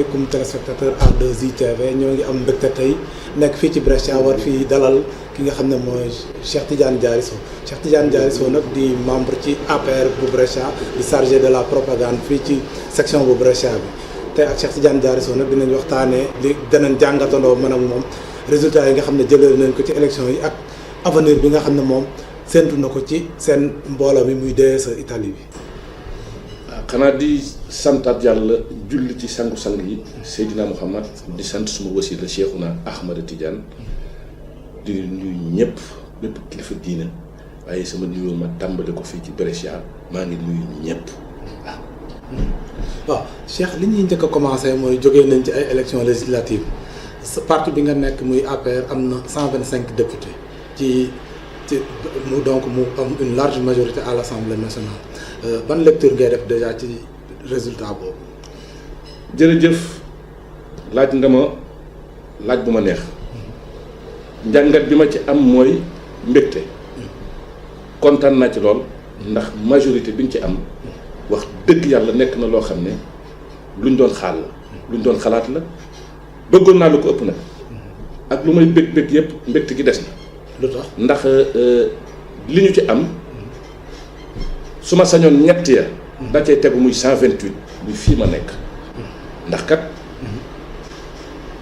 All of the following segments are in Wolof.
asalaamaaleykum téléspectateur A2I ñoo ngi am mbégte tey nekk fii ci Brescia war fii dalal ki nga xam ne mooy Cheikh Tidiane Diary Sow Cheikh Tidiane Diary Sow nag di membre ci APR bu Brescia di chargé de la propagande fii ci section bu Brescia bi tey ak Cheikh Tidiane Diary Sow nag dinañ waxtaanee li danañ jàngatandoo man ak moom résultats yi nga xam ne jëlee nañ ko ci élection yi ak avenir bi nga xam ne moom séntu na ko ci seen mbooloo mi muy DSE Italie bi. xanaa di santaat yàlla julli ci sangu-sang yi Seydina Muhammad di sant suma wasila Cheikhuna Ahmada Tidiane di nuyu ñëpp bépp kilifa diina waaye sama nuyoo ma tàmbale ko fii ci Brescia maa ngi nuyu ñëpp waaw. waaw Cheikh li ñuy njëkk a commencé mooy jógee nañ ci ay élections législatives sa parti bi nga nekk muy APR am na 125 députés ci donc mu am une large majorité à l'Assemblée nationale. ban lecture ngay def déjà ci résultat boobu. jërëjëf laaj nga ma laaj bu ma neex njàngat bi ma ci am mooy mbégte kontaan naa ci lool ndax majorité bi ñu ci am wax dëgg yàlla nekk na loo xam ne luñ doon xaal la luñ doon xalaat la bëggoon naa lu ko ëpp nag ak lu may bég yëpp mbégte gi des na. lu tax ndax li ñu ci am. su ma sañoon ñett ya da cay tegu muy 128 muy fii ma nekk ndax kat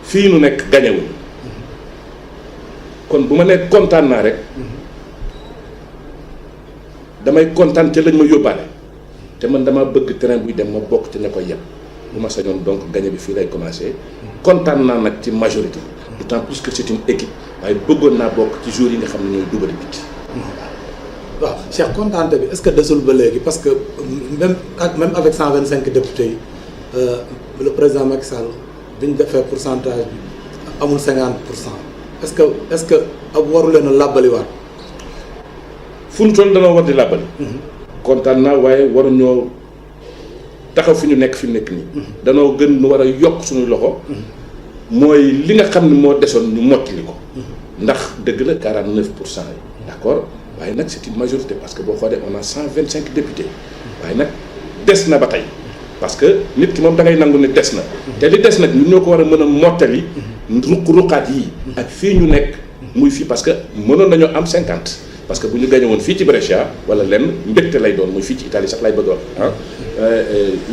fii nu nekk gañewuñ kon bu ma nekk kontaan naa rek damay kontaan te lañ ma yóbbaale te man dama bëgg terrain buy dem ma bokk te ña koy yem bu ma sañoon donc gañe bi fii lay commencé kontaan naa nag ci majorité d'autant plus que c'est une équipe waaye bëggoon naa bokk ci jours yi nga xam ne ñooy dubali biti waaw Cheikh kontaante bi est-ce que desul ba léegi parce que même avec 125 députés yi le président Macky Sall bi ñu defee pourcentage bi amul 50% est-ce que ab waru leen a làbbaliwaat. fu ñu toll danoo war di làbbali. kontaan naa waaye waruñoo taxaw fi ñu nekk nii. danoo gën nu war a yokk suñu loxo. mooy li nga xam ne moo desoon ñu mottali ko. ndax dëgg la 49% yi d'accord. waaye nag c'est une majorité parce que boo xoolee on a 125 députés waaye nag des na ba tey parce que nit ki moom da ngay nangu ne des na te li des nag ñun ñoo ko war a mën a mottali ruq-ruqaat yii ak fii ñu nekk muy fii parce que mënoon nañoo am 50 parce que bu ñu gañe woon fii ci Brescia wala lenn mbégte lay doon muy fii ci Italie sax lay bëgg wax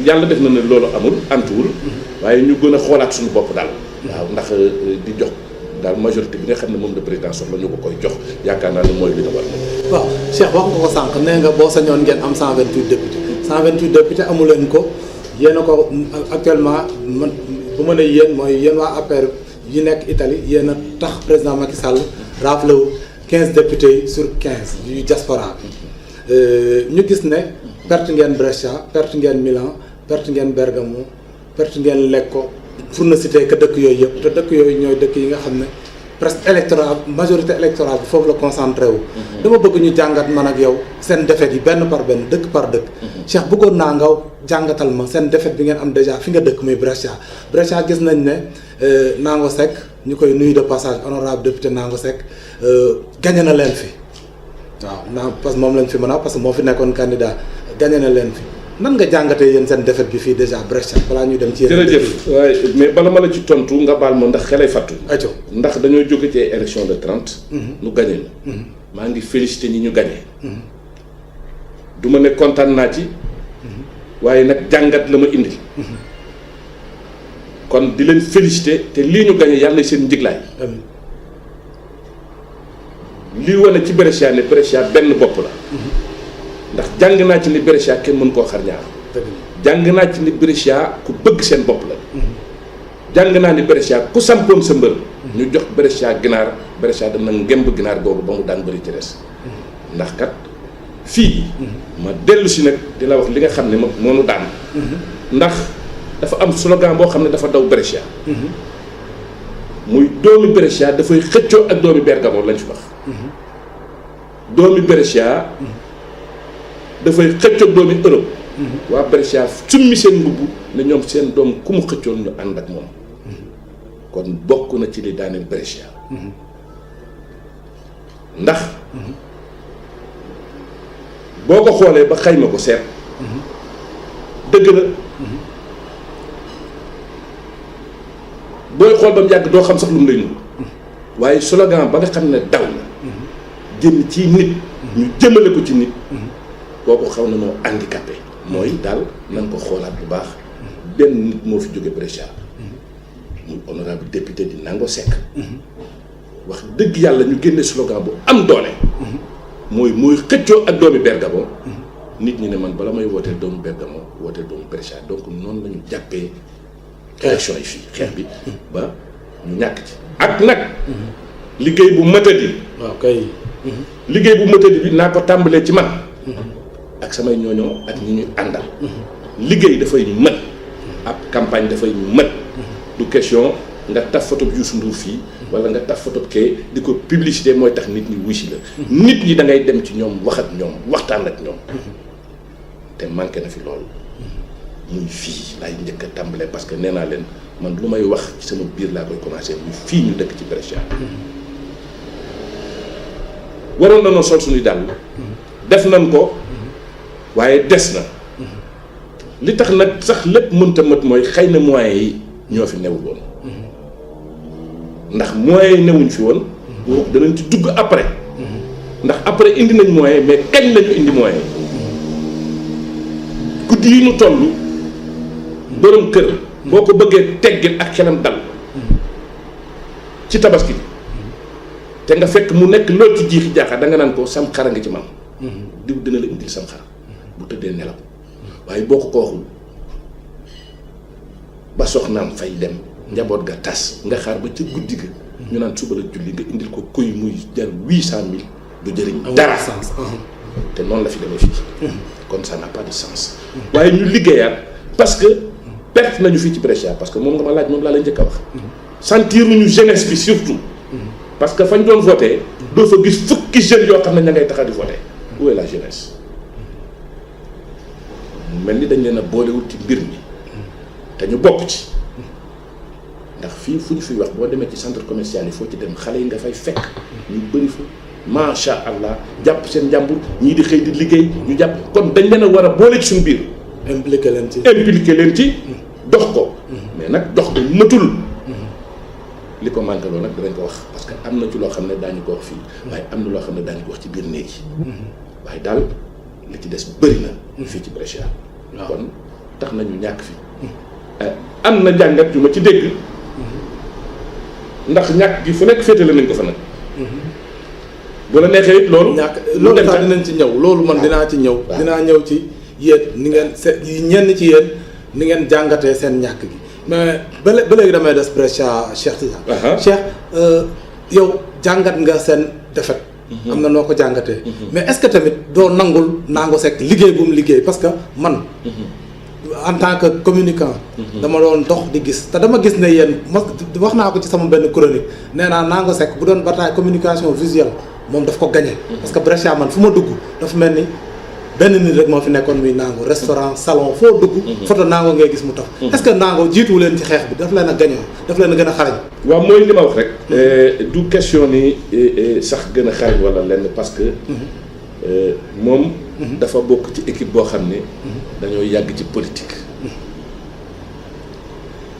yàlla def na ne loolu amul antuwul waaye ñu gën a xoolaat suñu bopp daal waaw ndax di jox daal majorité bi nga xam ne moom le président soxla ñu ko koy jox yaakaar naa ne mooy li nga war moom. waaw Cheikh wax nga ko sànq nee nga boo sañoon ngeen am 128 députés 128 députés amu leen ko yéen a ko actuellement man bu ma nee yéen mooy yéen waa APR yi nekk Italie yéen a tax président Macky Sall raflé wu 15 députés sur 15 yu diaspora ñu gis ne perte ngeen Brescia perte ngeen Milan perte ngeen Bergamo perte ngeen Lecco. pour na citer que dëkk yooyu yëpp te dëkk yooyu ñooy dëkk yi nga xam ne presque électorat majorité électorale bi foofu la concentré wu. dama bëgg ñu jàngat man ak yow seen défaite yi benn par benn dëkk par dëkk. Cheikh bëggoon naa nga jàngatal ma seen défaite bi ngeen am déjà fi nga dëkk muy Brescia. Brescia gis nañ ne Nango Seck ñu koy nuyu de passage honorable député Nango Seck gagné na leen fi waaw parce que moom lañ fi mën a parce que moo fi nekkoon candidat gagné na leen fi. nan nga jàngatee yéen seen défaite bi fii déjà Brescia balaa ñuy dem ci yéen. jërëjëf waaye mais bala ma la ci tontu nga baal ma ndax xelay fàttu. aco ndax dañoo jóge ci élection de 30. nu gagné ñu. maa ngi félicité ñi ñu gagné. du ma ne kontaan naa ci. waaye nag jàngat la ma indi. kon di leen félicité te lii ñu gagné yàlla na seen njiglaay. amiin lii wane ci Brescia ne Brescia benn bopp la. ndax jàng naa ci ni Brescia kenn mën koo xar ñaar jàng naa ci ni Brescia ku bëgg seen bopp la jàng naa ni Brescia ku sampoon sa mbër ñu jox Brescia ginaar Brescia dem na ngemb ginaar googu ba mu daan bëri ci des ndax kat fii ma dellu si nag di la wax li nga xam ne moo nu daan ndax dafa am slogan boo xam ne dafa daw Brescia muy doomi Brescia dafay xëccoo ak doomi Bergamo lañ fi wax doomi Brescia dafay xëccoog doomi Europe waa Brescia summi seen mbubb ne ñoom seen doom ku mu xëccoon ñu ànd ak moom kon bokk na ci li daaneel Brescia ndax boo ko xoolee ba xayma ko seet dëgg la booy xool ba mu yàgg doo xam sax lu mu lay nuyu waaye slogan ba nga xam ne daw na jëm ci nit ñu jëmale ko ci nit kooku xaw na noo handicapé mooy daal nan ko xoolaat bu baax benn nit moo fi jóge Brescia muy honorable député di Nango Seck wax dëgg yàlla ñu génne slogan bu am doole mooy xëccoo ak doomi Bergamo nit ñi ne man bala may wooteel doomu Bergamo wooteel doomu Brescia donc noonu la ñu jàppee élection yi fii xeex bi ba ñu ñàkk ci ak nag liggéey bu matadi waaw kay liggéey bu matadi bi naa ko tàmbalee ci man ak samay ñooñoo ak ñi ñuy àndal liggéey dafay mët ab campagne dafay mët du question nga taf photo bi Youssou Ndour fii wala nga taf photo kee di ko publicité mooy tax nit ñi wuy si la nit ñi da ngay dem ci ñoom wax ak ñoom waxtaan ak ñoom te manqué na fi loolu muy fii laay njëkk a tàmbalee parce que nee naa leen man lu may wax ci sama biir laa koy commencé muy fii ñu dëkk ci Brescia waroon na noo sol suñuy dàll def nañ ko waaye des na li tax nag sax lépp mënta mat mooy xëy na moyens yi ñoo fi newul woon ndax moyens yi newuñ fi woon boobu danañ ci dugg après ndax après indi nañ moyens mais kañ lañu indi moyens guddi yi ñu toll borom kër boo ko bëggee teggil ak xelam dal ci tabaski te nga fekk mu nekk lool ci jiixi jaaxa da nga naan ko sam xara nga ci man diw dina la indil sam xar bu tëddee nelaw waaye boo ko waxul ba soxnaam fay dem njaboot ga tas nga xaar ba ca guddi ga ñu naan suba la julli nga indil ko kuy muy jar 800 000 du jëriñ dara te noonu la fi demee fii kon ça n'a pas de sens waaye ñu liggéeyaat parce que perte nañu fii ci Brescia parce que moom nga ma laaj moom laa la njëkk a wax sentir ñu jeunesse bi surtout parce que fañ doon voté doo fa gis fukki jeunes yoo xam ne ña ngay taxa di voté où est la jeunesse mel ni dañ leen a boolewul ci mbir mi te ñu bokk ci ndax fii fu ñu fiy wax boo demee ci centre commercial yi foo ci dem xale yi nga fay fekk ñu bëri fa macha allah jàpp seen njàmbur ñii di xëy di liggéey ñu jàpp kon dañ leen a war a boole ci suñu biir. impliqué leen ci dox ko. mais nag dox ko matul. li ko manqué loolu nag dinañ ko wax parce que am na ci loo xam ne daañu ko wax fii waaye am na loo xam ne daañu ko wax ci biir néeg yi. waaye daal li ci des bëri na. fii ci Brescia. kon tax nañu ñàkk fi. am na jàngat yu ma ci dégg. ndax ñàkk gi fu nekk féetale nañ ko fa nag. bu la neexee it loolu. loolu sax dinañ ci ñëw loolu man dinaa ci ñëw. dinaa ñëw ci yéen ni ngeen ñenn ci yéen ni ngeen jàngatee seen ñàkk gi mais ba léegi damay des Brescia Cheikh Tidiane. Cheikh yow jàngat nga seen défaite. am na noo ko jàngatee. mais est-ce que tamit doo nangul Nango Seck liggéey bu mu liggéey parce que man. en tant que communicant. dama doon dox di gis te dama gis ne yéen wax naa ko ci sama benn chronique nee naa Nango Seck bu doon bataille communication visuelle moom daf ko gagné. parce que Brescia man fu ma dugg dafa mel ni benn nit rek moo fi nekkoon muy Nango restaurant salon foo dugg. photo Nango ngay gis mu tax. est-ce que Nango jiituwu leen ci xeex bi daf leen a gagné daf leen a gën a xarañ. waaw mooy li ma wax rek. du question ni sax gën a xarañ wala lenn parce que. moom. dafa bokk ci équipe boo xam ne. dañoo yàgg ci politique.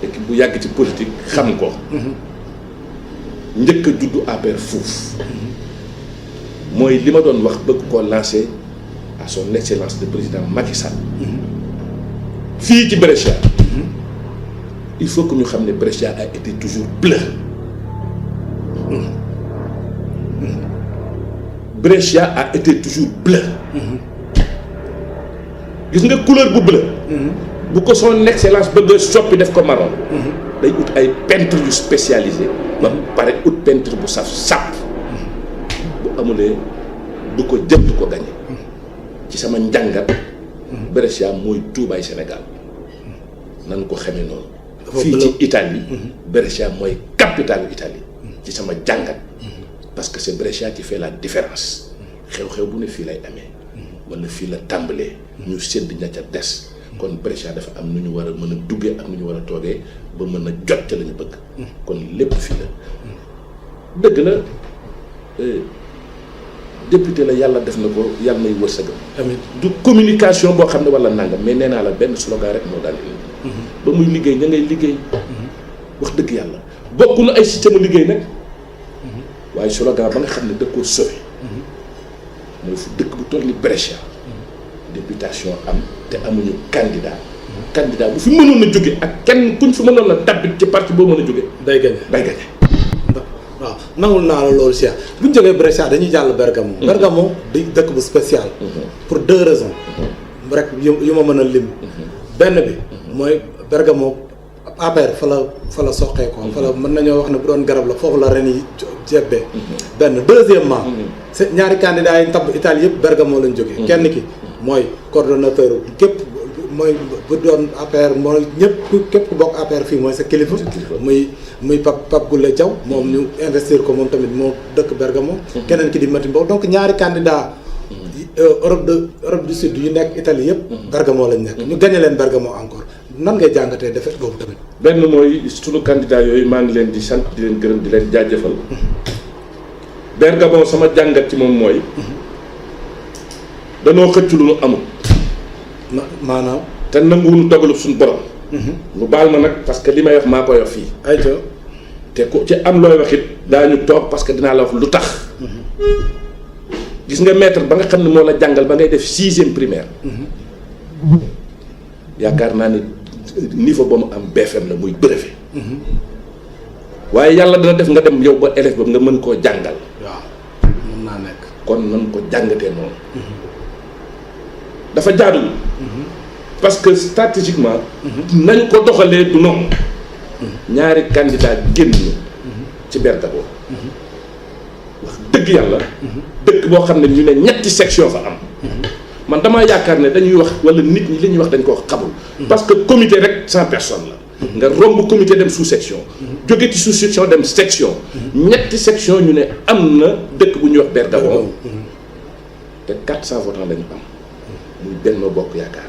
équipe bu yàgg ci politique xam ko. njëkk a juddu APR fuuf. mooy li ma doon wax bëgg koo lancer à son excellence le président Macky Sall. fii ci Brescia. il faut que ñu xam ne Brescia a été toujours bleu. Brescia a été toujours bleu. gis nga couleur bu bleu. bu ko son excellence bëgg a soppi def ko marron. day ut ay peintre yu spécialisé. ba pare ut peintre bu saf sàpp. bu amulee du ko jëm du ko gañe ci sama njàngat. Brescia mooy Tuubaay Sénégal nan ko xamee noonu. fii ci Italie. Brescia mooy capitale Italie. ci sama jàngat. parce que c'est Brescia qui fait la différence. xew-xew bu ne fii lay amee. wala fii la tàmbalee. ñu sédd ña ca des. kon Brescia dafa am nu ñu war a mën a duggee ak nu ñu war a toogee ba mën a jot ca la ñu bëgg. kon lépp fii la. dëgg la député la yàlla def na ko yàlla nay wërsëgam. amiin du communication boo xam ne wala nangam mais nee naa la benn slogan rek moo daal indi. ba muy liggéey ña ngay liggéey. wax dëgg yàlla bokk na ay système liggéey nag waaye slogan ba nga xam ne da koo sauvé mooy fu dëkk bu toll ni Brescia députation am te amuñu candidat bu fi mënoon a jóge ak kenn kuñ fi mënoon a tabbit ci parti boo mën a jóge day gagné day gagné. waaw nangul naa la loolu Cheikh bu ñu jógee Brescia dañuy jàll Bergamo. Bergamo di dëkk bu spécial. pour 2 raisons. rek yu ma mën a lim. benn bi mooy Bergamo APR fa la soqee ko. fa la mën nañoo wax ne bu doon garab la foofu la ren yi jebbee. benn deuxièmement. c'est ñaari candidats yi tabb Italie yëpp Bergamo lañ jógee. kenn ki mooy coordonnateur képp. mooy bu doon APR mooy ñëpp képp ku bokk APR fii mooy sa kilifa muy Pape Goulé Thiaw moom ñu investir ko moom tamit moo dëkk Bergamo keneen ki di Mati Mbow donc ñaari candidat Europe du Sud yu nekk Italie yëpp Bergamo lañ nekk ñu gagné leen Bergamo encore nan ngay jàngatee défaite boobu tamit benn mooy sunu candidat yooyu maa ngi leen di sant di leen gërëm di leen jaajëfal Bergamo sama jàngat ci moom mooy danoo xëcc lu nu amul maanaam te nanguwuñu dogalu suñu borom. mu baal ma nag parce que li may wax maa koy wax fii. ayca te ku ci am looy wax it daañu toog parce que dinaa la wax lu tax. gis nga maître ba nga xam ne moo la jàngal ba ngay def 6e primaire. yaakaar naa ne niveau ba mu am BFM la muy brevet. waaye yàlla dana def nga dem yow ba élève ba nga mën koo jàngal. waaw mën naa nekk. kon nan ko jàngatee noonu. dafa jaaduwul. parce que stratégiquement. nañ ko doxalee du noonu. ñaari candidat génn ci Bergamo. wax dëgg yàlla. dëkk boo xam ne ñu ne ñetti section fa am. man damaa yaakaar ne dañuy wax wala nit ñi li ñuy wax dañ koo xamul. parce que comité rek 100 personnes la. nga romb comité dem sous section. jóge ci sous section dem section. ñetti section ñu ne am na dëkk bu ñuy wax Bergamo. te 400 votants lañu am. muy Benno Bokk Yaakaar.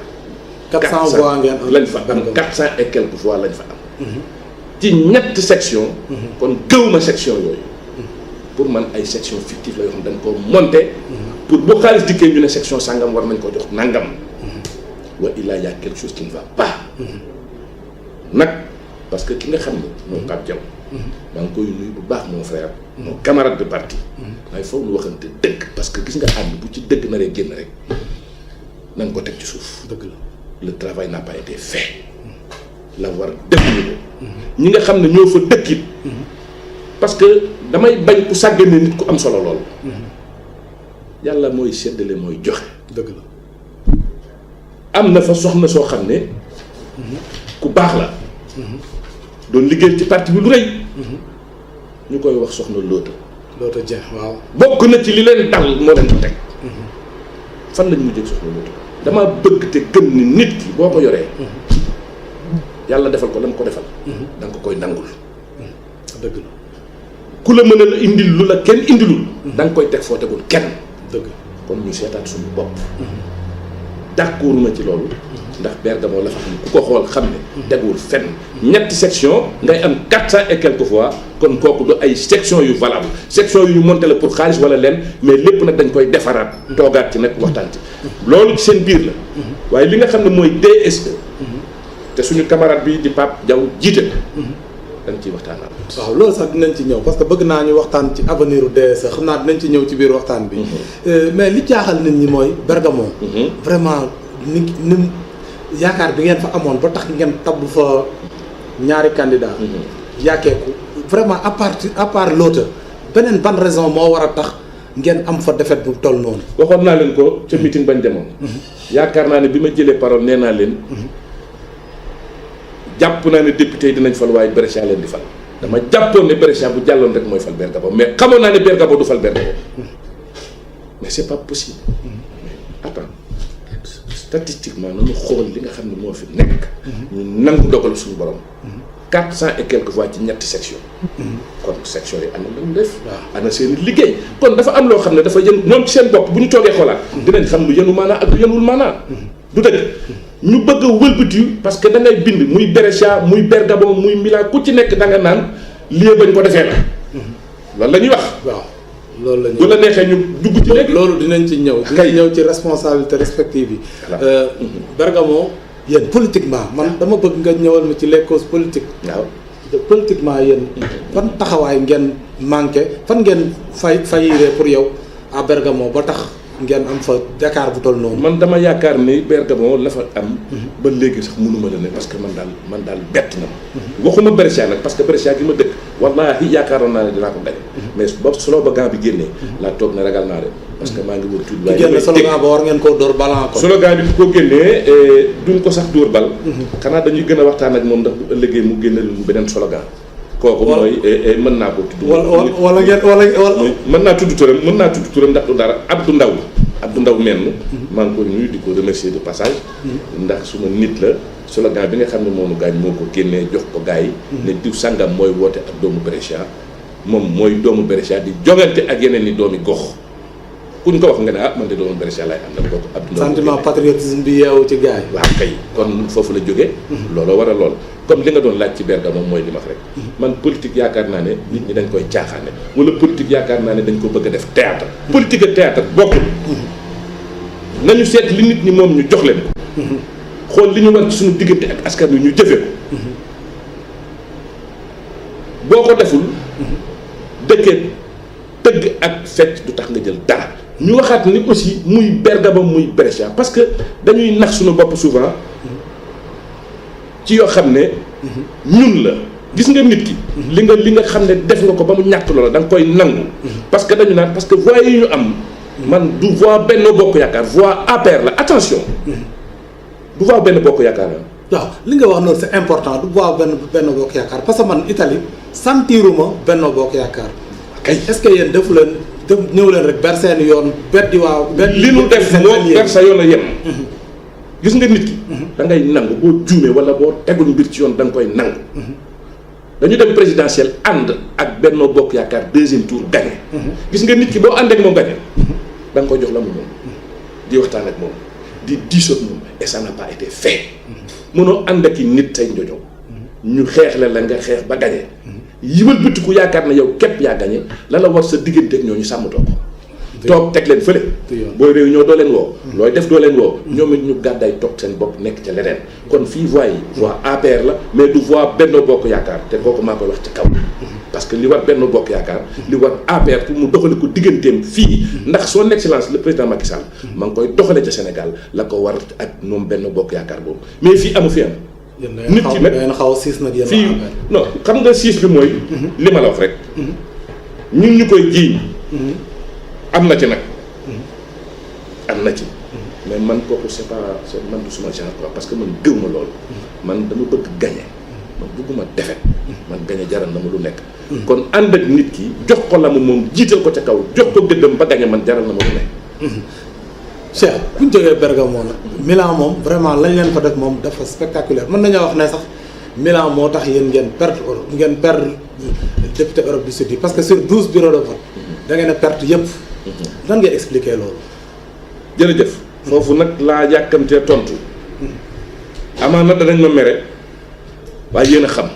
400 voix ngeen am lañ fa am 400 et quelques voix lañ fa am. ci ñetti section kon gëwuma section yooyu. pour man ay section fictive la yoo xam dañ koo monté. pour bu xaalis dikkee ñu ne section sangam war nañ ko jox nangam. wa illaa y a quelque chose qui ne va pas. nag parce que ki nga xam ne moom Pape Diaw. maa ngi koy nuyu bu baax mon frère. mon camarade de parti. waaye foog ñu waxante dëgg parce que gis nga ànd bu ci dëgg naree génn rek. nañ ko teg ci suuf. dëgg la le travail n'a pas été fait. la war defuñu ko. ñi nga xam ne ñoo fa dëkkit. parce que damay bañ ku sàggane nit ku am solo lool. yàlla mooy séddale mooy joxe. dëgg la am na fa soxna soo xam ne. ku baax la. doon liggéey ci parti bi lu rëy. ñu koy wax soxna Loota. Loota Dieng waaw. bokk na ci li leen dal moo leen ko teg. fan lañ mujjee soxna Loota. dama bëgg te gëm ni nit ki boo ko yoree. yàlla defal ko la mu ko defal. da nga ko koy nangul. dëgg la ku la mën a la indil lu la kenn indilul. da nga koy teg foo tegul kenn. dëgg kon ñu seetaat suñu bopp. d'accord ma ci loolu. ndax Bergamo la fa xam ku ko xool xam ne. tegul fenn ñetti section ngay am 400 et quelques fois kon kooku du ay section yu valable section yu ñu monté la pour xaalis wala leen mais lépp nag dañ koy defaraat. toogaat ci nag waxtaan ci. loolu ci seen biir la. waaye li nga xam ne mooy DSE. te suñu camarade bi di Pape Diaw jiite ko. dañ ciy waxtaanal. waaw loolu sax dinañ ci ñëw parce que bëgg naa ñu waxtaan ci avenir u DSE xam naa dinañ ci ñëw ci biir waxtaan bi. mais li jaaxal nit ñi mooy Bergamo. vraiment ni yaakaar bi ngeen fa amoon ba tax ngeen tabb fa ñaari candidat yaakeeku vraiment à part Loota beneen ban raison moo war a tax ngeen am fa défaite bu toll noonu. waxoon naa leen ko ca meeting bañ demoon. yaakaar naa ne bi ma jëlee parole nee naa leen. jàpp naa ne député yi dinañ fal waaye Brescia leen di fal. dama jàppoon ne Brescia bu jàlloon rek mooy fal Bergamo mais xamoon naa ne Bergamo du fal Bergamo. mais c'est pas possible. attends statistiquement nañu xool li nga xam ne moo fi nekk. ñu nangu dogal suñu borom. 400 et quelques voix ci ñetti section kon section yi ana lañu def. ana seen liggéey. kon dafa am loo xam ne dafa yën ñoom ci seen bopp bu ñu toogee xoolaat. dinañ xam lu yënu maanaa ak lu yënul maanaa. du dëgg ñu bëgg a wëlbati parce que da ngay bind muy Brescia muy Bergamo muy Milan ku ci nekk da nga naan lii bañ ko defee la. loolu la ñuy wax. waaw loolu la ñuy bu la neexee ñu dugg ci léegi. loolu dinañ ci ñëw. dinañ ñëw ci responsabilité respective yi. Bergamo yéen politiquement man dama bëgg nga ñëwal ma ci les causes politiques. waaw politiquement yéen fan taxawaay ngeen manqué fan ngeen fayiree pour yow à Bergamo ba tax ngeen am fa Dakar bu toll noonu. man dama yaakaar ni Bergamo la fa am. ba léegi sax mënuma la ne parce que man daal bett na ma. waxuma Brescia nag parce que Brescia gi ma dëkk wallaahi yaakaaroon naa ne dinaa ko gañ. mais ba slogan bi génnee. laa toog ne ragal naa de. parce que maa ngi wër tuuti. waaye génne slogan ba war ngeen koo dóor balan ko. slogan bi bu ko génnee duñ ko sax dóor bal. xanaa dañuy gën a waxtaan ak moom ndax bu ëllëgee mu génne lu beneen slogan. kooku mooy mën naa ko tudd. wala mën naa tudd turam ndax du dara Abdou Ndaw menn maa ngi ko nuyu di ko remercier de passage ndax suma nit la slogan bi nga xam ne moonu gaañ moo ko génnee jox ko gars yi ne diw sàngam mooy woote ak doomu Brescia moom mooy doomu Brescia di jogante ak yeneen ni doomi gox kuñ ko wax nga ne man de doomu Brescia lay àndal kooku Abdou Ndaw sentiment patriotisme bi yeewu ci gars yi. waaw kay kon foofu la jógee looloo war a lool comme li nga doon laaj ci Bergamo mooy li ma wax rek man politique yaakaar naa ne nit ñi dañ koy caaxaane wala politique yaakaar naa ne dañ ko bëgg a def théâtre politique ak théâtre bokkul nañu seet li nit ñi moom ñu jox leen ko xool li ñu war ci suñu diggante ak askan wi ñu jëfe ko boo ko deful dëkkee tëgg ak fecc du tax nga jël dara ñu waxaat ni aussi muy Bergamo muy Brescia parce que dañuy nax suñu bopp souvent ci yoo xam ne ñun la gis nga nit ki li nga xam ne def nga ko ba mu ñàkk loola da nga koy nangu parce que dañu naan parce que voix yi ñu am man du voix Benno Bokk Yaakaar voix APR la attention du voix Benno Bokk Yaakaar la waaw li nga wax noonu c'est important du voix Benno Bokk Yaakaar parce que man Italie sentiruma Benno Bokk Yaakaar kay est-ce que yéen defu leen ñëw leen rek ber seen yoon beddi waaw li nu def moo ber sa yoon a yem gis nga nit ki da ngay nangu boo juumee wala boo tegul mbir ci yoon da nga koy nangu dañu dem présidentielle ànd ak Benno Bokk Yaakaar deuxième tour gagné gis nga nit ki boo ànd ak moom gagné da nga koy jox la mu moom di waxtaan ak moom di diisoo ak moom et ça n'a pas été fait mënoo ànd ak i nit say njojo ñu xeex la nga xeex ba gagné yiwal bëtiku yaakaar na yow képp yaa gagné la la war sa diggante ak ñooñu sàmmatoo ko toog teg leen fële booy réunion doo leen woo looy def doo leen woo ñoom it ñu gàddaay toog seen bopp nekk ca leneen kon fii voix yi voix APR la mais du voix Benno Bokk Yaakaar te kooku maa koy wax ci kaw parce que li war Benno Bokk Yaakaar li war APR pour mu doxale ko digganteem fii ndax son excellence le président Macky Sall maa ngi koy doxale ca Sénégal la ko war ak moom Benno Bokk Yaakaar boobu mais fii amu fi am nit ki nag xaw siis nag yéen fii non xam nga siis bi mooy li ma la wax rek ñun ñu koy jiiñ am na ci nag am na ci mais man kooku c'est man du suma genre quoi parce que man gëw ma loolu man dama bëgg gagner man bëgguma defet man gagner jaral na ma lu nekk kon ànd ak nit ki jox ko la mu moom jiital ko ca kaw jox ko gëddam ba gagner man jaral na ma lu nekk Cheikh bu ñu jógee Bergamo nag Milan moom vraiment lañ leen fa def moom dafa spectaculaire mën nañoo wax ne sax Milan moo tax yéen ngeen perdre député Europe du Sud yi parce que sur 12 bureaux de vote da ngeen a perte yëpp lan ngay expliquer loolu jërëjëf foofu nag laa yàkkamtee tontu amaan na danañ ma mere waaye yéen a xam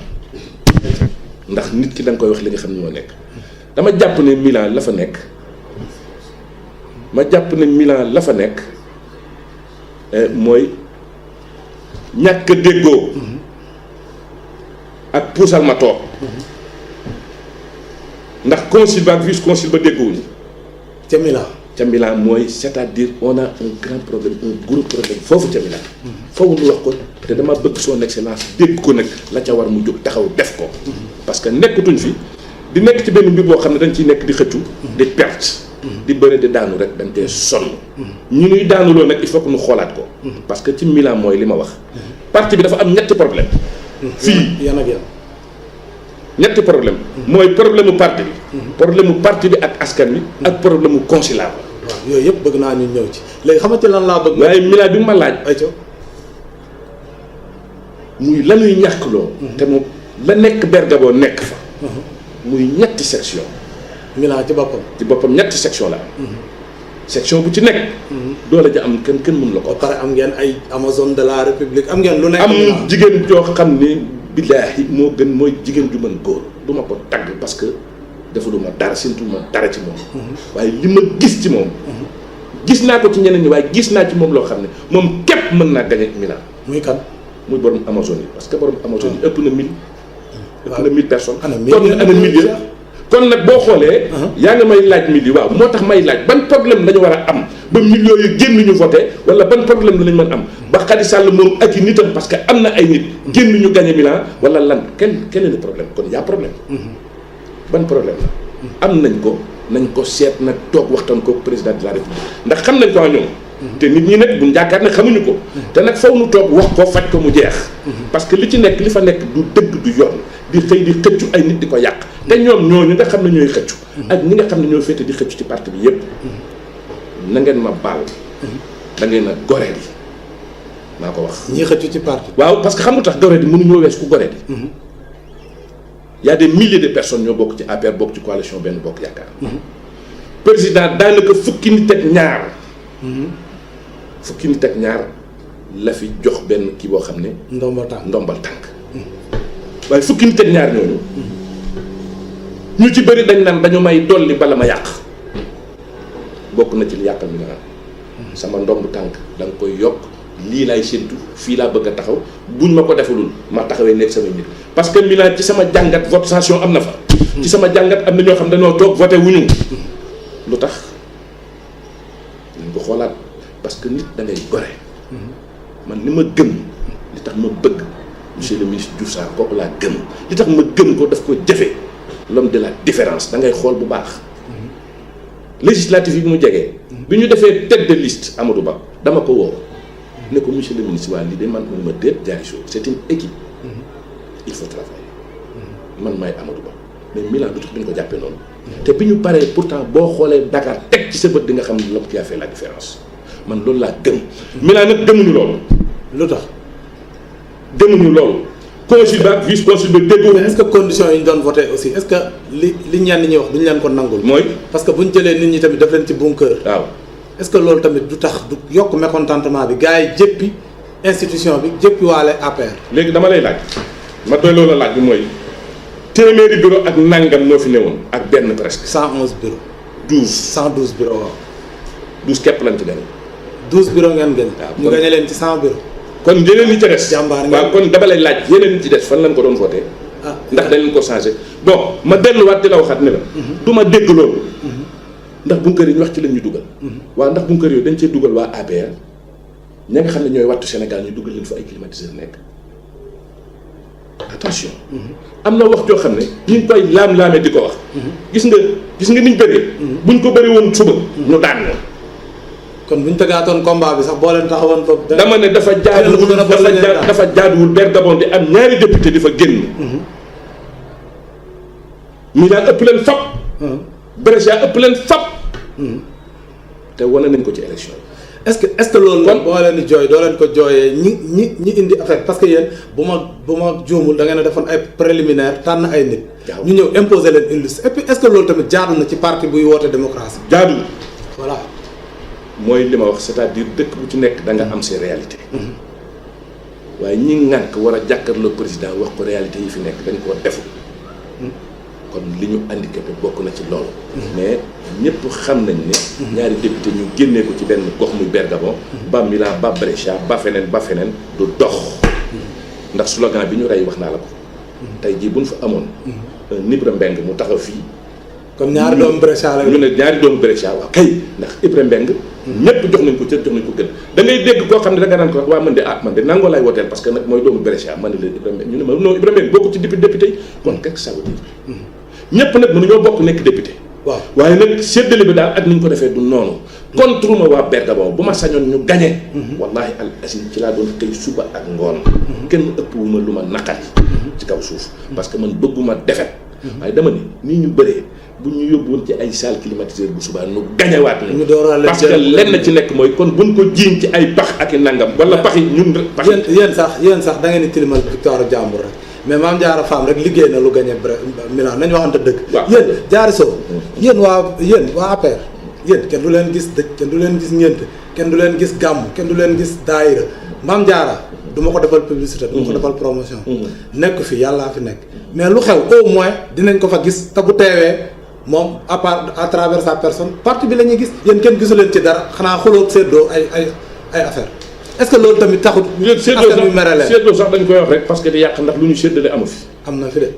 ndax nit ki da nga koy wax li nga xam ne moo nekk dama jàpp ne Milan la fa nekk mooy ñàkk déggoo ak puusal ma toog ndax consul ba ak vice consul ba déggoowuñu ca Milan mooy c'est-à-dire on a un grand problème un gros problème foofu ca Milan foofu nu wax ko te dama bëgg son excellence dégg ko nag la ca war mu jóg taxaw def ko parce que nekkatuñ fi di nekk ci benn mbir boo xam ne dañ ciy nekk di xëccu di perte di bëre di daanu rek dañ koy sonn ñu ñuy daanuloo nag il faut que ñu xoolaat ko parce que ci Milan mooy li ma wax parti bi dafa am ñetti problème fii yan ak yan ñetti problème mooy problème mu parti bi problème mu parti bi ak askan wi ak problème mu consulat ba waaw yooyu yëpp bëgg naa ñu ñëw ci léegi xamante lan laa bëgg waaye Milan bi ma laaj ayco muy lañuy ñàkkloo te moom la nekk Bergamo nekk fa muy ñetti section Milan ci boppam ñetti section la am section bu ci nekk doole ja am kenn mënu la ko ba pare am ngeen ay Amazone de la République am ngeen lu nekk am jigéen joo xam ni billaahi moo gën mooy jigéen ju mën góor du ma ko tagg parce que defaluma dara sintuma dara ci moom waaye li ma gis ci moom gis naa ko ci ñeneen ñi waaye gis naa ci moom loo xam ne moom képp mën naa gañe Milan muy kan muy borom Amazone yi parce que borom Amazone yi ëpp na 1000 ëpp na 1000 personnes. ana milieu kon nag boo xoolee. yaa nga may laaj milieu waaw moo tax may laaj ban problème la ñu war a am ba millions yu génn ñu voté wala ban problème la ñu mën am ba Khady Sall moom ak i nitam parce que am na ay nit. génn ñu gagné Milan wala lan kenn le problème kon y' a problème. ban problème la. am nañ ko seet nag toog waxtaan ko président de la république ndax xam nañ ko ak ñoom. te nit ñi nag buñ jàkkaar ne xamuñu ko. te nag faw nu toog wax ko faj ko mu jeex. parce que li fa nekk du dëgg du yoon di xëy di xëccu ay nit di ko yàq. te ñoom ñooñu nga xam ne ñooy xëccu. ak ñi nga xam ne ñoo féete di xëccu ci parti bi yépp na ngeen ma baal. da ngeen a goree di maa ko wax. ñi xëccu ci parti. waaw parce que xam nga tax goree di mënuñoo wees ku goree di. y a des milliers de personnes ñoo bokk ci APR bokk ci coalition Benno Bokk Yaakaar. président daanaka fukki nit ak ñaar. fukki nit ak ñaar la fi jox benn kii boo xam ne. ndombal tànk. waaye fukki nit ak ñaar ñooñu. ñu ci bëri dañ naan dañu may dolli bala ma yàq. bokk na ci li yàqal mi naan sama ndomb tànk da nga koy yokk lii laay séntu fii laa bëgg a taxaw buñ ma ko defalul ma taxawee nekk sama nit parce que Milan ci sama jàngat votation am na fa. ci sama jàngat am na ñoo xam dañoo toog voté wuñu lu tax dañ ko xoolaat parce que nit da ngay gore. man li ma gëm li tax ma bëgg monsieur le ministre Diouf Sarr kooku laa gëm li tax ma gëm ko daf ko jëfe l'homme de la différence da ngay xool bu baax. législative yi mu jegee bi ñu defee tête de liste Amadou Ba dama ko woo ne ko monsieur le ministre waa lii de man ma déet jaari chose c'est une équipe il faut travailler man maay Amadou Ba mais Milan du tax duñ ko jàppee noonu te bi ñu paree pourtant boo xoolee Dakar teg ci sa bët di nga xam ne l'homme qui a fait la différence man loolu laa gëm Milan nag gëmuñu loolu lu tax gëmuñu loolu consul ba vice consul ba déggoo. est-ce que conditions yi ñu doon voté aussi est-ce que li ñenn ñi wax duñu leen ko nangul. mooy parce que bu ñu jëlee nit ñi tamit def leen ci bunker. waaw est-ce que loolu tamit du tax du yokk mécontentement bi gars yi jëppi institution bi jëppi waale APR. léegi dama lay laaj ma doy loolu laaj bi mooy téeméeri bureau ak nangam moo fi newoon ak benn presque. 111 bureaux. 112 bureaux waaw. 12 képp lañ ci gagné. 12 bureaux ngeen gagné. waaw ñu gagné leen ci 100 bureaux. kon yeneen ñi ci des. jàmbaar waaw kon dama lay laaj yeneen ñi ci des fan lañ ko doon voté. ndax dañ leen ko changé bon ma delluwaat di la waxaat ne la. du ma dégg loolu. ndax bunker yi ñu wax ci lañ ñu dugal. waaw ndax bunker yooyu dañ cee dugal waa APR ña nga xam ne ñooy wattu Sénégal ñu dugal leen fa ay climatiseur nekk. attention. am na wax joo xam ne ñu ngi koy laam-laamee di ko wax. gis nga niñ bëree. buñ ko bëri woon suba. ñu daan na. kon bu ñu tëggaatoon combat bi sax boo leen taxawoon foofu. dama ne dafa jaaduwul Bergabon di am ñaari député di fa génn. Milan ëpp leen fap. Brescia ëpp leen fap. te wane nañ ko ci élection yi. est-ce que loolu. kon boo leen di jooy doo leen ko jooyee ñi indi affaire parce que yéen bu ma juumul da ngeen a defoon ay préliminaire tànn ay nit. ñu ñëw imposer leen une liste et puis est-ce que loolu tamit jaadu na ci parti buy woote démocratie. jaadu. voilà. mooy li ma wax c'est-à-dire dëkk bu ci nekk da nga am ses réalités. waaye ñi ngànk war a jàkkaarloo président wax ko réalité yi fi nekk dañ koo defu kon li ñu handicapé bokk na ci loolu. mais ñëpp xam nañ ne. ñaari député ñu génnee ko ci benn gox muy Bergamo. ba Milan ba Brescia ba feneen du dox. ndax slogan bi ñu rey wax naa la ko. tey jii bu ñu fa amoon. Ibra Mbeng mu taxaw fii. comme ñaari doomu Brescia la ñu ne ñaari doomu Brescia waaw kay ndax Ibra Mbeng ñëpp jox nañ ko cër jox nañ ko gën da ngay dégg koo xam ne da nga naan ko waa man de nangoo laay wooteel parce que nag mooy doomu Brescia man de leen Ibra Mbeng ñu ne ma non Ibra Mbeng bokk ci député yi kon qu'est-ce que ça veut dire ñëpp nag mënuñoo bokk nekk député waaw waaye nag séddale bi daal ak ni ñu ko defee du noonu contre ma waa Bergamo bu ma sañoon ñu gagné wallahi al asim ci laa doon tey suba ak ngoon kenn ëpp wu ma lu ma naqari ci kaw suuf parce que man bëgguma defet waaye dama ni nii ñu bëree bu ñu yóbbuwoon ci ay salle climatiseur bu subaa nu gañewaat ni parce que lenn ci nekk mooy kon buñ ko jiiñ ci ay pax ak i nangam wala pax yi ñun pax yéen sax da ngeen di tilimal victoire jàmbur rek mais Mame Diarra Fam rek liggéey na lu gagné Milan nañu waxante dëgg yéen Diarra Sow yéen waa APR yéen kenn du leen gis dëj kenn du leen gis ngénte kenn du leen gis gàmm kenn du leen gis daayira Mame Diarra du ma ko defal publicité du ma ko defal promotion nekk fi yàllaa fi nekk mais lu xew au moins dinañ ko fa gis te bu teewee moom à travers sa personne parti bi la ñuy gis yéen kenn gisu leen ci dara xanaa xuloo séddoo ay affaire est-ce que loolu tamit taxut. séddoo sax dañ koy wax rek parce que di yàq ndax lu ñu séddale amu fi. am na fi de.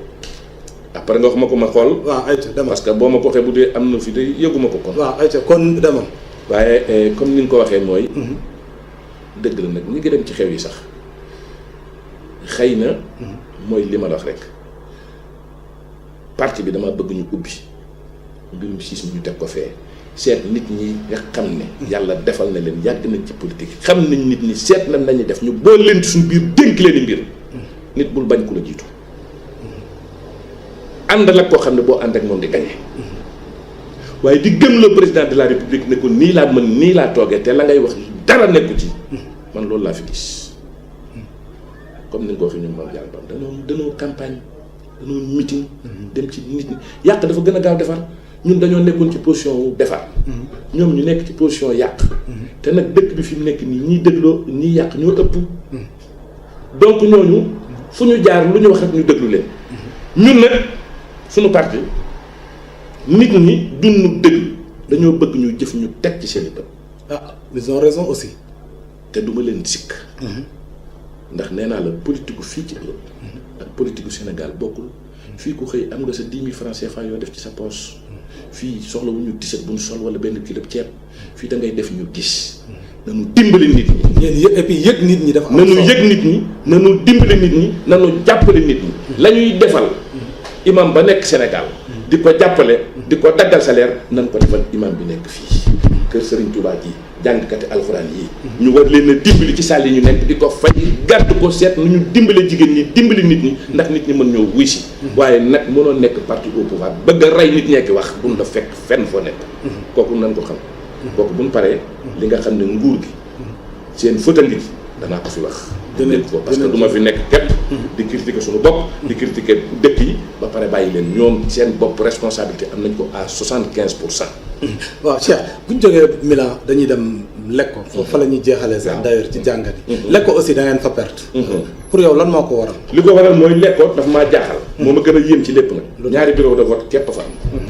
après nga wax ma ko ma xool. waaw ayca demal parce que boo ma ko waxee bu dee am na fi de yëguma ko kon. waaw ayca kon demal. waaye comme ni nga ko waxee mooy. dëgg la nag ñi ngi dem ci xew yi sax xëy na. mooy li ma la wax rek parti bi dama bëgg ñu ubbi mbirum siis mi ñu teg ko fee seet nit ñi nga xam ne. yàlla defal na leen yàgg nañ ci politique xam nañ nit ñi seet nañ nañu def ñu boole leen ci suñu biir dénk leen i mbir. nit bul bañ ku la jiitu. àndal ak koo xam ne boo ànd ak moom di gañe waaye di gëm le président de la république ne ko nii laa mën nii laa toogee te la ngay wax dara nekku ci man loolu laa fi gis comme ni nga ko waxee ñun moom yàlla danoo campagne danoo meeting dem ci nit ñi yàq dafa gën a gaaw defar ñun dañoo nekkoon ci position wu defar ñoom ñu nekk ci position yàq te nag dëkk bi fi mu nekk nii ñiy dégloo ñiy yàq ñoo ëpp donc ñooñu fu ñu jaar lu ñu wax rek ñu déglu leen ñun nag suñu parti nit ñi duñu dëgg dañoo bëgg ñu jëf ñu teg ci seen i bët. ah ils ont raison aussi. te duma leen sikk ndax nee naa la politique fii ci Europe ak politique Sénégal bokkul fii ku xëy am nga sa 10 000 francs CFA yoo def ci sa poche fii soxla wu ñu tiset bu ñu sol wala benn kilo ceeb fii da ngay def ñu gis nanu dimbali nit ñi. yéen yëg et puis yëg nit ñi dafa am nanu yëg nit ñi nanu dimbali nit ñi nanu jàppale nit ñi la ñuy defal imam ba nekk Sénégal di ko jàppale di ko daggal salaire nan ko defal imam bi nekk fii kër Serigne Touba ji jàngkati alxuraan yi ñu war leen a dimbali ci salle yi ñu nekk di ko fay gàtt ko seet nu ñu dimbale jigéen ñi dimbali nit ñi ndax nit ñi mën ñoo wuy si waaye nag mënoo nekk parti au pouvoir bëgg a rey nit ñekki wax buñ la fekk fenn foo nekk kooku nan ko xam kooku buñ paree li nga xam ne nguur gi seen fëtal gi danaa ko fi wax dëgg ko parce que du ma fi nekk képp di critiquer suñu bopp di critiquer dëkk yi ba pare bàyyi leen ñoom seen bopp responsabilité am nañ ko à 75%. waaw Cheikh bu ñu jógee Milan dañuy dem Lecco foofu fa la ñuy jeexalee sax d'ailleurs ci jàngat yi Lecco aussi da ngeen fa perte pour yow lan moo ko waral li ko waral mooy Lecco daf maa jaaxal moo ma gën a yéem ci lépp nag ñaari bureau de vote képp fa am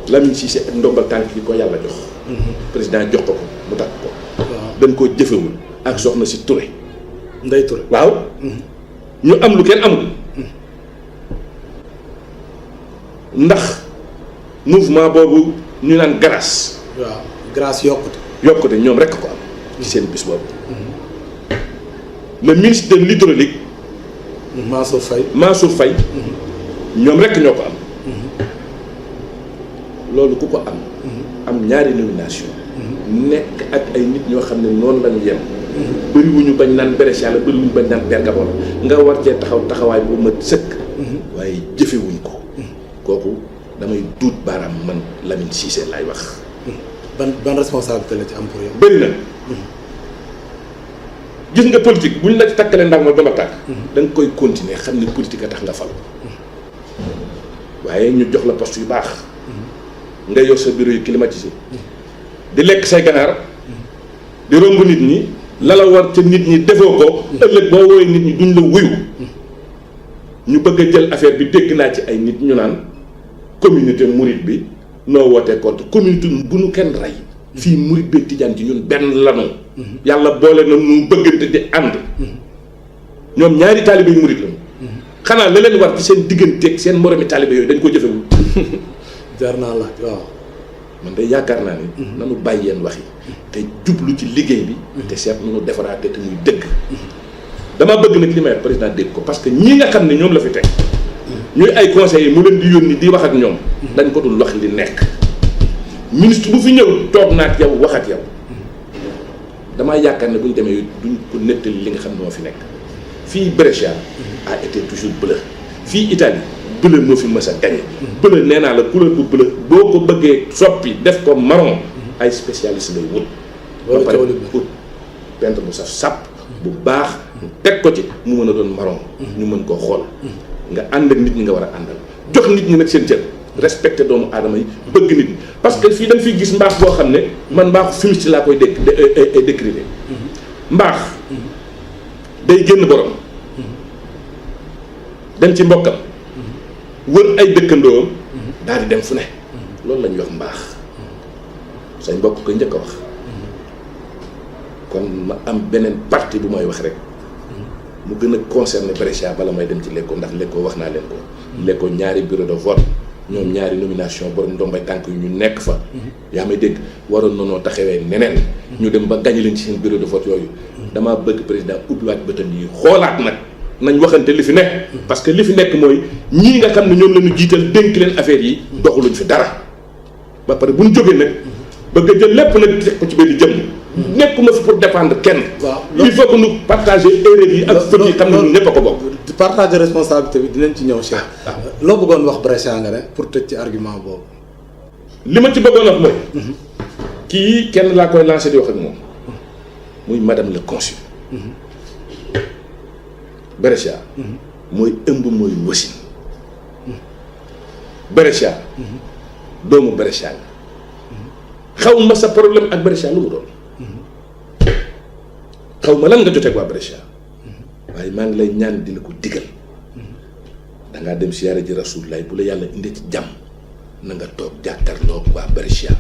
Lamine Cissé ak ndombal tànk yi ko yàlla jox président jox ko mu takk ko dañ koo jëfewul ak soxna si Touré Ndeye Touré waaw ñu am lu kenn amul ndax mouvement boobu ñu naan grâce waaw grâce yokkute ñoom rekk ko am ci seen bis boobu le ministre de l'hydraulique Mansour Faye ñoom rekk ñoo ko am loolu ku ko am ñaari nomination nekk ak ay nit ñoo xam ne noonu lañu yem bëriwuñu bañ naan Brescia la bëriwuñu bañ naan Bergamo la nga war cee taxawaay bu mat sëkk waaye jëfewuñ ko kooku damay duut baaraam man Lamine Cissé laay wax ban responsabilité la ci am pour yow bëri na gis nga politique buñ la ci takkalee ndax ma dama tàkk da nga koy continuer xam ne politique a tax nga fal waaye ñu jox la poste yu baax nga yor sa bureau yu climatisé di lekk say ganaar di romb nit ñi la la war ca nit ñi defoo ko ëllëg boo woowee nit ñi duñ la wuyu ñu bëgg a jël affaire bi dégg naa ci ay nit ñu naan communauté mouride bi noo wootee contre communauté bu nu kenn rey fii mouride bi tijaan ci ñun benn lanu yàlla boole na nu bëggante di ànd ñoom ñaari taalibe yu mouride lañu xanaa la leen war ci seen digganteeg seen moromi taalibe yooyu dañ ko jëfewul jar naa laaj waaw man de yaakaar naa ni nanu bàyyi yeen wax yi te jublu ci liggéey bi te seet nu defaraate te muy dëgg dama bëgg nag li may président dégg ko parce que ñi nga xam ne ñoom la fi teg ñuy ay conseillers mu leen di yónni di wax ak ñoom dañ ko dul wax li nekk ministre bu fi ñëw toog na ak yow wax ak yow damaa yaakaar ne bu ñu demee duñ ko nettali li nga xam ne moo fi nekk fii Brescia a été toujours bleu fii Italie bleu moo fi mës a gagné bleu nee naa la couleur bu bleu boo ko bëggee soppi def ko marron ay spécialiste lay wut ba pare ut peintre bu saf sàpp bu baax teg ko ci mu mën a doon marron ñu mën koo xool nga ànd ak nit ñi nga war a àndal jox nit ñi nag seen cër respecté doomu aadama yi bëgg nit ñi parce que fii da nga fiy gis mbaax boo xam ne man mbaaxu fumiste laa koy décrire mbaax day génn borom dem ci mbokkam wër ay dëkkandoom daal di dem fu ne loolu la ñuy wax mbaax say mbokk koy njëkk a wax kon ma am beneen parti bu may wax rek mu gën a concerné Brescia bala may dem ci Lecco ndax Lecco wax naa leen ko le ko ñaari bureau de vote ñoom ñaari nomination borom ndombay tànk yu ñu nekk fa yaa may dégg waroon nanoo taxawee neneen ñu dem ba gañe leen ci seen bureau de vote yooyu damaa bëgg président ubbiwaat bëtam yi xoolaat nag nañ waxante li fi nekk parce que li fi nekk mooy ñii nga xam ne ñoom la ñu jiital dénk leen affaire yi doxuluñ fi dara ba pare bu ñu jógee nag bëgg a jël lépp nag teg ko ci benn jëm nekkuma fi pour défendre kenn il faut que nous partager erreur yi ak fët yi xam ne ñun ñëpp a ko bokk partage responsabilité bi dinañ ci ñëw Cheikh loo bëggoon wax Brescia nga ne pour tëj ci argument boobu li ma ci bëggoon wax mooy kii kenn laa koy lancé di wax ak moom muy madame le consul Brescia mooy ëmb mooy wasin Brescia doomu Brescia nga xaw ma sa problème ak Brescia lu mu doon xaw ma lan nga jotee ak waa Brescia waaye maa ngi lay ñaan di la ko digal dangaa dem siyaare ji Rasulullah bu la yàlla indee ci jàmm na nga toog jàkkaarloo waa Brescia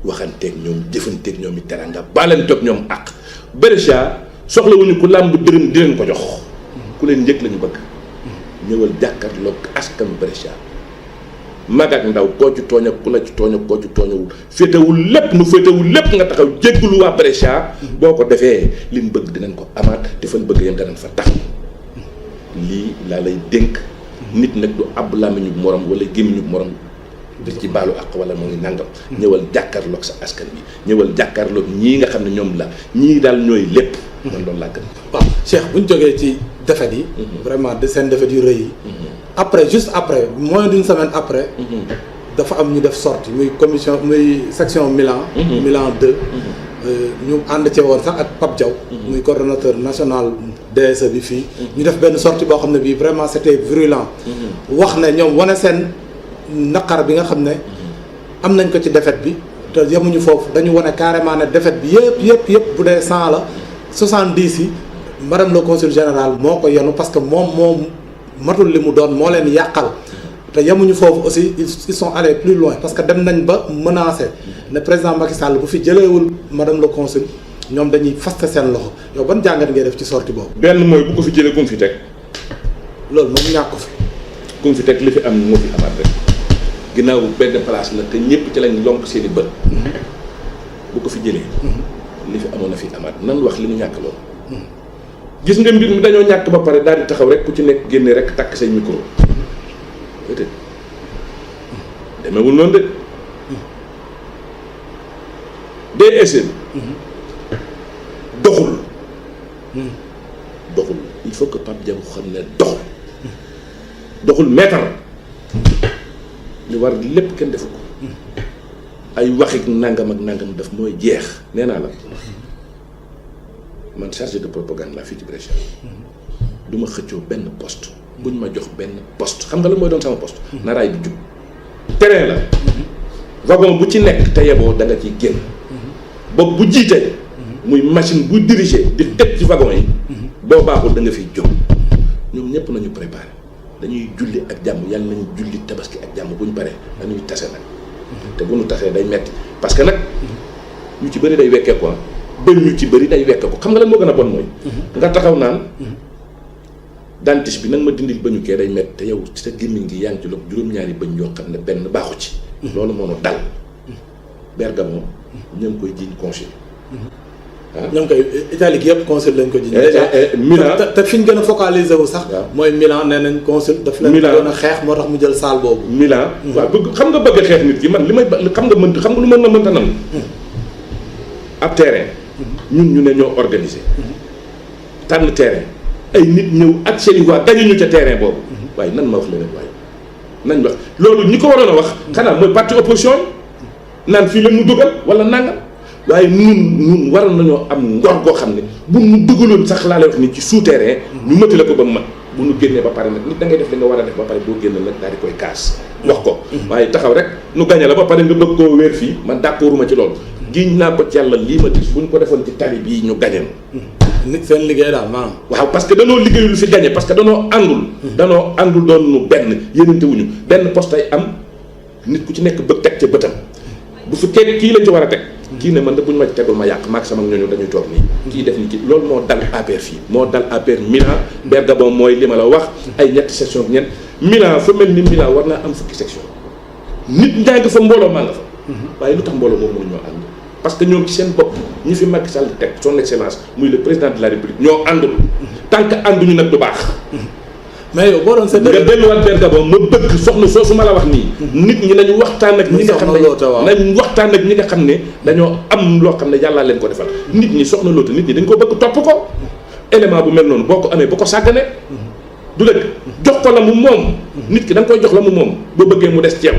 waxanteeg ñoom jëfanteeg ñoom i teranga baalanteeg ñoom àq Brescia soxlawuñu ku làmb dërëm di leen ko jox ku leen njëkk lañu bëgg ñëwal jàkkaarloo askanu Brescia mag ak ndaw koo ci tooñ ak ku la ci tooñ ak koo ci tooñawul féetewul lépp nu féetewul lépp nga taxaw jéggulu waa Brescia boo ko defee liñ bëgg dinañ ko amaat te fan bëgg yam danañ fa tax lii laa lay dénk nit nag du àbb làmmiñu morom wala gémmiñu morom di ci baalu àq wala moo ngi nangam ñëwal jàkkaarloog sa askan bi ñëwal jàkkaarloog ñii nga xam ne ñoom la ñii daal ñooy lépp man loolu laa gën waaw Cheikh bu ñu jógee ci défaite yi vraiment de seen défaite yu rëy yi après juste après moins d'une semaine après dafa am ñu def sortie muy commission muy section Milan Milan 2 ñu ànd cee woon sax ak Pape Diaw muy coordonnateur national DSE bi fii ñu def benn sortie boo xam ne bii vraiment c'était virulent wax ne ñoom wane seen naqar bi nga xam ne am nañ ko ci défaite bi te yemuñu foofu dañu wane carrément ne défaite bi yëpp bu dee 100 la 70 yi madame le consul général moo ko yenu parce que moom matul li mu doon moo leen yàqal te yemuñu foofu aussi ils sont allés plus loin parce que dem nañ ba menacer ne président Macky Sall bu fi jëleewul madame le consul ñoom dañuy faste seen loxo yow ban jàngat ngay def ci sortie boobu. benn mooy bu ko fi jëlee ku mu fi teg. loolu moom ñàkk ko fi. ku mu fi teg li fi am moo fi amaat rek ginnaaw benn place la te ñëpp ci lañ lonk seen i bët. bu ko fi jëlee. li fi amoon na fi amaat nan wax li ñu ñàkk loolu. gis nga mbir mi dañoo ñàkk ba pare daal di taxaw rek ku ci nekk génne rek takk say micro peut-être demeewul noonu de DSE doxul il faut que Pape Diaw xam ne doxul maître li war lépp kenn defu ko ay waxi nangam ak nangam def mooy jeex nee naa la man chargé de propagande laa fii ci Brescia du ma xëccoo benn poste buñ ma jox benn poste xam nga la mooy doon sama poste na raay bi jub terrain la wagon bu ci nekk te yeboo da nga ciy génn bopp bu jiitee muy machine bu diriger di teg ci wagon yi boo baaxul da nga fiy jóg ñoom ñëpp nañu préparé dañuy julli ak jàmm yàlla nañu julli tabaski ak jàmm bu ñu paree dañuy tase nag te bu ñu tasee day metti parce que nag ñu ci bëri day wekkee quoi bëñ ñu ci bëri day wekkee ko xam nga lan moo gën a bon mooy nga taxaw naan dentiste bi nag ma dindil bëñu kee day metti te yow sa gémmiñ gi yaa ngi ci loolu juróom-ñaari bëñ yoo xam ne benn baaxu ci loolu moo nu dal Bergamo ñoo ngi koy jiiñ consul ñoom koy Italie gi yëpp consul lañ ko jiiñ Milan te fi ñu gën a focaliser wu sax mooy Milan nee nañ consul daf leen doon a xeex moo tax mu jël salle boobu Milan waaw bëgg xam nga bëgg a xeex nit ki man li may xam nga lu mën na mënta nangu ab terrain ñun ñu ne ñoo organisé tànn terrain ay nit ñëw ak seen i voix gañu ñu ca terrain boobu waaye nan ma wax leneen waaye nañ wax loolu ñi ko waroon a wax xanaa mooy parti opposition yi naan fii la ñu dugal wala nangam waaye ñun waroon nañoo am ngor goo xam ne bu ñu dugaloon sax laa lay wax ni ci souterrain ñu mëti la ko ba mu mat bu ñu génnee ba pare nag nit da ngay def li nga war a def ba pare boo génne nag daal di koy kaas wax ko waaye taxaw rek nu gañe la ba pare nga bëgg koo wéer fii man d'accorduma ci loolu giñ naa ko ci yàlla lii ma gis bu ñu ko defoon ci tali bii ñu gañe nit seen liggéey daal maanaam waaw parce que danoo liggéeyul fi gañe parce que danoo àndul doon nu benn yénante wuñu benn poste ay am nit ku ci nekk bëgg teg ca bëtam bu fi teg kii lañ ci war a teg kii ne man da bu ñu ma tegul ma yàq maag sama ñooñu dañuy toog nii kii def ni kii loolu moo dal APR fii moo dal APR Milan Bergamo mooy li ma la wax ay ñetti section ñeent Milan fu mel ni Milan war naa am fukki section nit ñaa nga fa mbooloo maa nga fa waaye lu tax mbooloo moom mënu ñoo ànd parce que ñoom ci seen bopp ñi fi Macky Sall teg son excellence muy le président de la République ñoo àndul tant que ànduñu nag du baax mais yow boo doon seet nga delluwaat Bergamo ma bëgg soxna soosu ma la wax nii nit ñi nañu waxtaan ak ñi nga xam ne nañ waxtaan ak ñi nga xam ne dañoo am loo xam ne yàllaa leen ko defal nit ñi soxna loota nit ñi dañ ko bëgg topp ko élément bu mel noonu boo ko amee ba ko sàggane du dëgg jox ko la mu moom nit ki da nga koy jox la mu moom boo bëggee mu des ci yow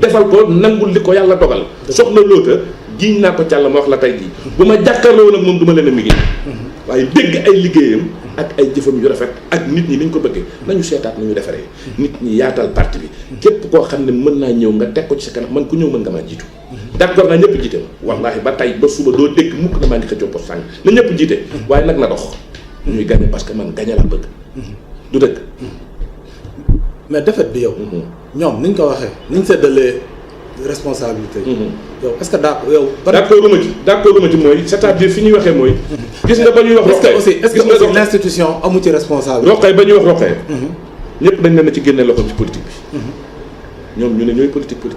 defal ko nangul li ko yàlla dogal soxna loota giñ naa ko càll ma wax la tey jii bu ma jàkkaarloo nag moom du ma leen a liggéey waaye dégg ay liggéeyam ak ay jëfam yu rafet ak nit ñi ni ñu ko bëggee nañu seetaat nu ñu defaree nit ñi yaatal parti bi képp koo xam ne mën naa ñëw nga teg ko ci sa kanam man ku ñëw mën nga maa jiitu d'accord naa ñëpp jiite ma wallaahi ba tey ba suba doo dégg mukk na maa ngi xëccoo poste sàng na ñëpp jiite waaye nag na dox ñuy gagné parce que man gagné laa bëgg du dëgg mais défaite bi yow ñoom ni ñu ko waxee ni ñu seddalee responsabilité yow est-ce que d'accord ma ci mooy c'est-à-dire fi ñuy waxee mooy gis nga ba ñuy wax roqee aussi est-ce que aussi l'institution amu ci responsabilité roqee ba ñuy wax roqee ñëpp dañ leen a ci génne loxoom ci politique bi ñoom ñu ne ñooy politique bi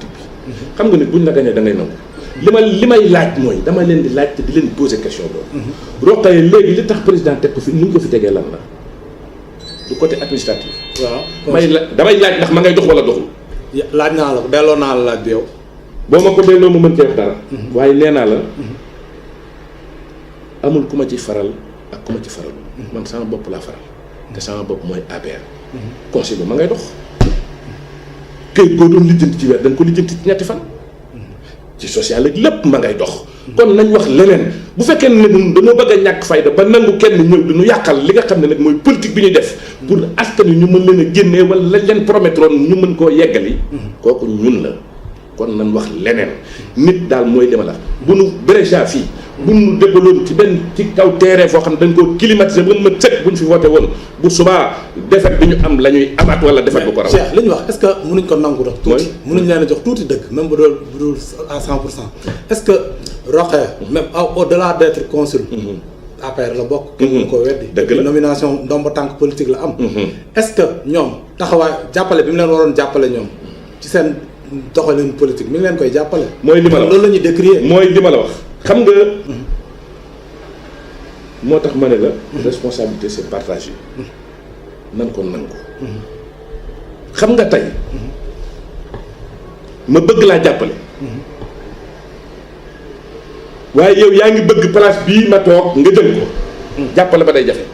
xam nga nit buñ la gañee da ngay nangu li may laaj mooy dama leen di laaj te di leen poser question boobu roqee léegi li tax président teg ko fi ni ñu ko fi tegee lan la du côté administratif waaw damay laaj ndax ma ngay dox wala doxul laaj naa la ko delloo naa la laaj bi yow boo ma ko delloo mu mën cee wax dara waaye nee naa la amul ku ma ci faral ak ku ma ci faral man sama bopp laa faral te sama bopp mooy APR conseil bi ma ngay dox këyit goo doon lijjanti ci weer da nga ko lijjanti ci ñetti fan ci social ak lépp ma ngay dox kon nañ wax leneen bu fekkee ne ñun dañoo bëgg a ñàkk fayda ba nangu kenn ñëw di ñu yàqal li nga xam ne nag mooy politique bi ñuy def pour askan wi ñu mën leen a génnee wala lañ leen promettroon ñu mën koo yeggali kooku ñun la kon nañ wax leneen nit daal mooy li ma la bu nu Brescia fii bu nu déggaloon ci kaw terrain foo xam ne dañ koo climatiser ba mu sëkk bu ñu fi voté woon bu subaa defet bi ñu am la ñuy amaat wala defet bu ko raw. Cheikh li ñu wax est-ce que mënuñ ko nangu dox tuuti mënuñ leen a jox tuuti dëgg même bu dul à 100% est-ce que Rokhaya même au-delà d'être consul APR la bokk kenn ko weddi dëgg la nomination ndomba tànk politique la am est-ce que ñoom taxawaay jàppale bi mu leen waroon jàppale ñoom ci seen doxalin politique mi ngi leen koy jàppale mooy li ma la wax loolu la ñuy décrier mooy li ma la wax xam nga moo tax ma ne la responsabilité c'est partagé nan ko nangu xam nga tey ma bëgg laa jàppale waaye yow yaa ngi bëgg place bii ma toog nga jël ko jàppale ba day jafe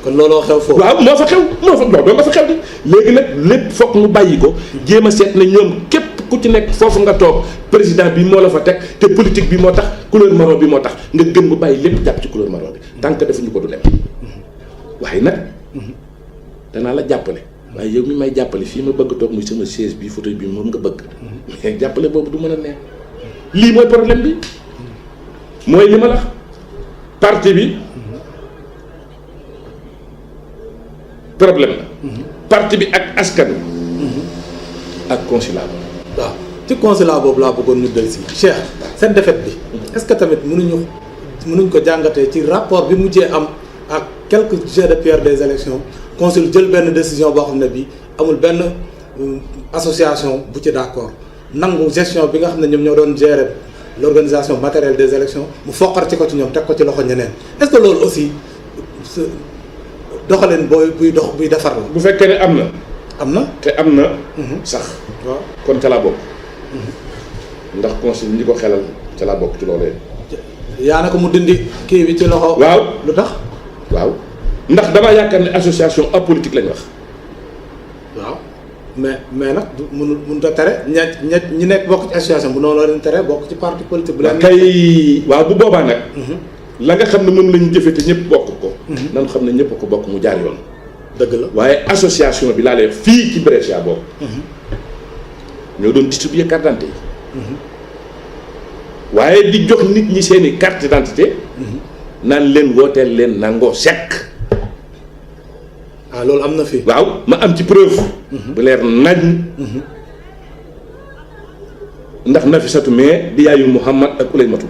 kon looloo xew foofu waaw moo fa xew doo nga fa xew di léegi nag lépp foog nu bàyyi ko jéem a seet ne ñoom képp ku ci nekk foofu nga toog président bi moo la fa teg te politique bi moo tax couleur marron bi moo tax nga gën bu bàyyi lépp jàpp ci couleur marron bi tant que defuñu ko du dem waaye nag danaa la jàppale waaye yow mi may jàppale fii ma bëgg toog muy sama chaise bi fauteuil bi moom nga bëgg mais jàppale boobu du mën a neex lii mooy problème bi mooy li ma la parti bi problème la parti bi ak askan ak consulat waaw ci consulat boobu laa bëggoon ñu del si Cheikh seen défaite bi est-ce que tamit mënuñ ko jàngatee ci rapport bi mujjee am ak quelques jets de pierre des élections consul jël benn décision boo xam ne bii amul benn association bu ci d'accord nangu gestion bi nga xam ne ñoom ñoo doon gérer l'organisation matérielle des élections mu foqar ci ko ci ñoom teg ko ci loxo ñeneen est-ce que loolu aussi doxalin buy defar la. bu fekkee ne am na. te am na. sax. waaw kon ca laa bokk. ndax consul ñi ko xelal ca laa bokk ci loolee. yaa na ko mu dindi kii bi ci loxo. waaw lu tax. waaw ndax damaa yaakaar ne association apolitique lañ wax. waaw mais nag mënut a tere ñi nekk bokk ci association bu noonu la leen tere bokk ci parti politique. bu leen kay waaw bu boobaa nag. la nga xam ne moom lañu jëfee te ñëpp bokk ko. nan xam ne ñëpp ko bokk mu jaar yoon. dëgg la waaye association bi laa lay wax fii ci Brescia boobu. ñoo doon distribuer carte d'identité yi. waaye di jox nit ñi seeni carte d'identité. naan leen wooteel leen nangoo sekk. ah loolu am na fii. waaw ma am ci preuve. bu leer nañ. ndax Nafisatu mais di yaayu Mouhamad ak Ouleymatu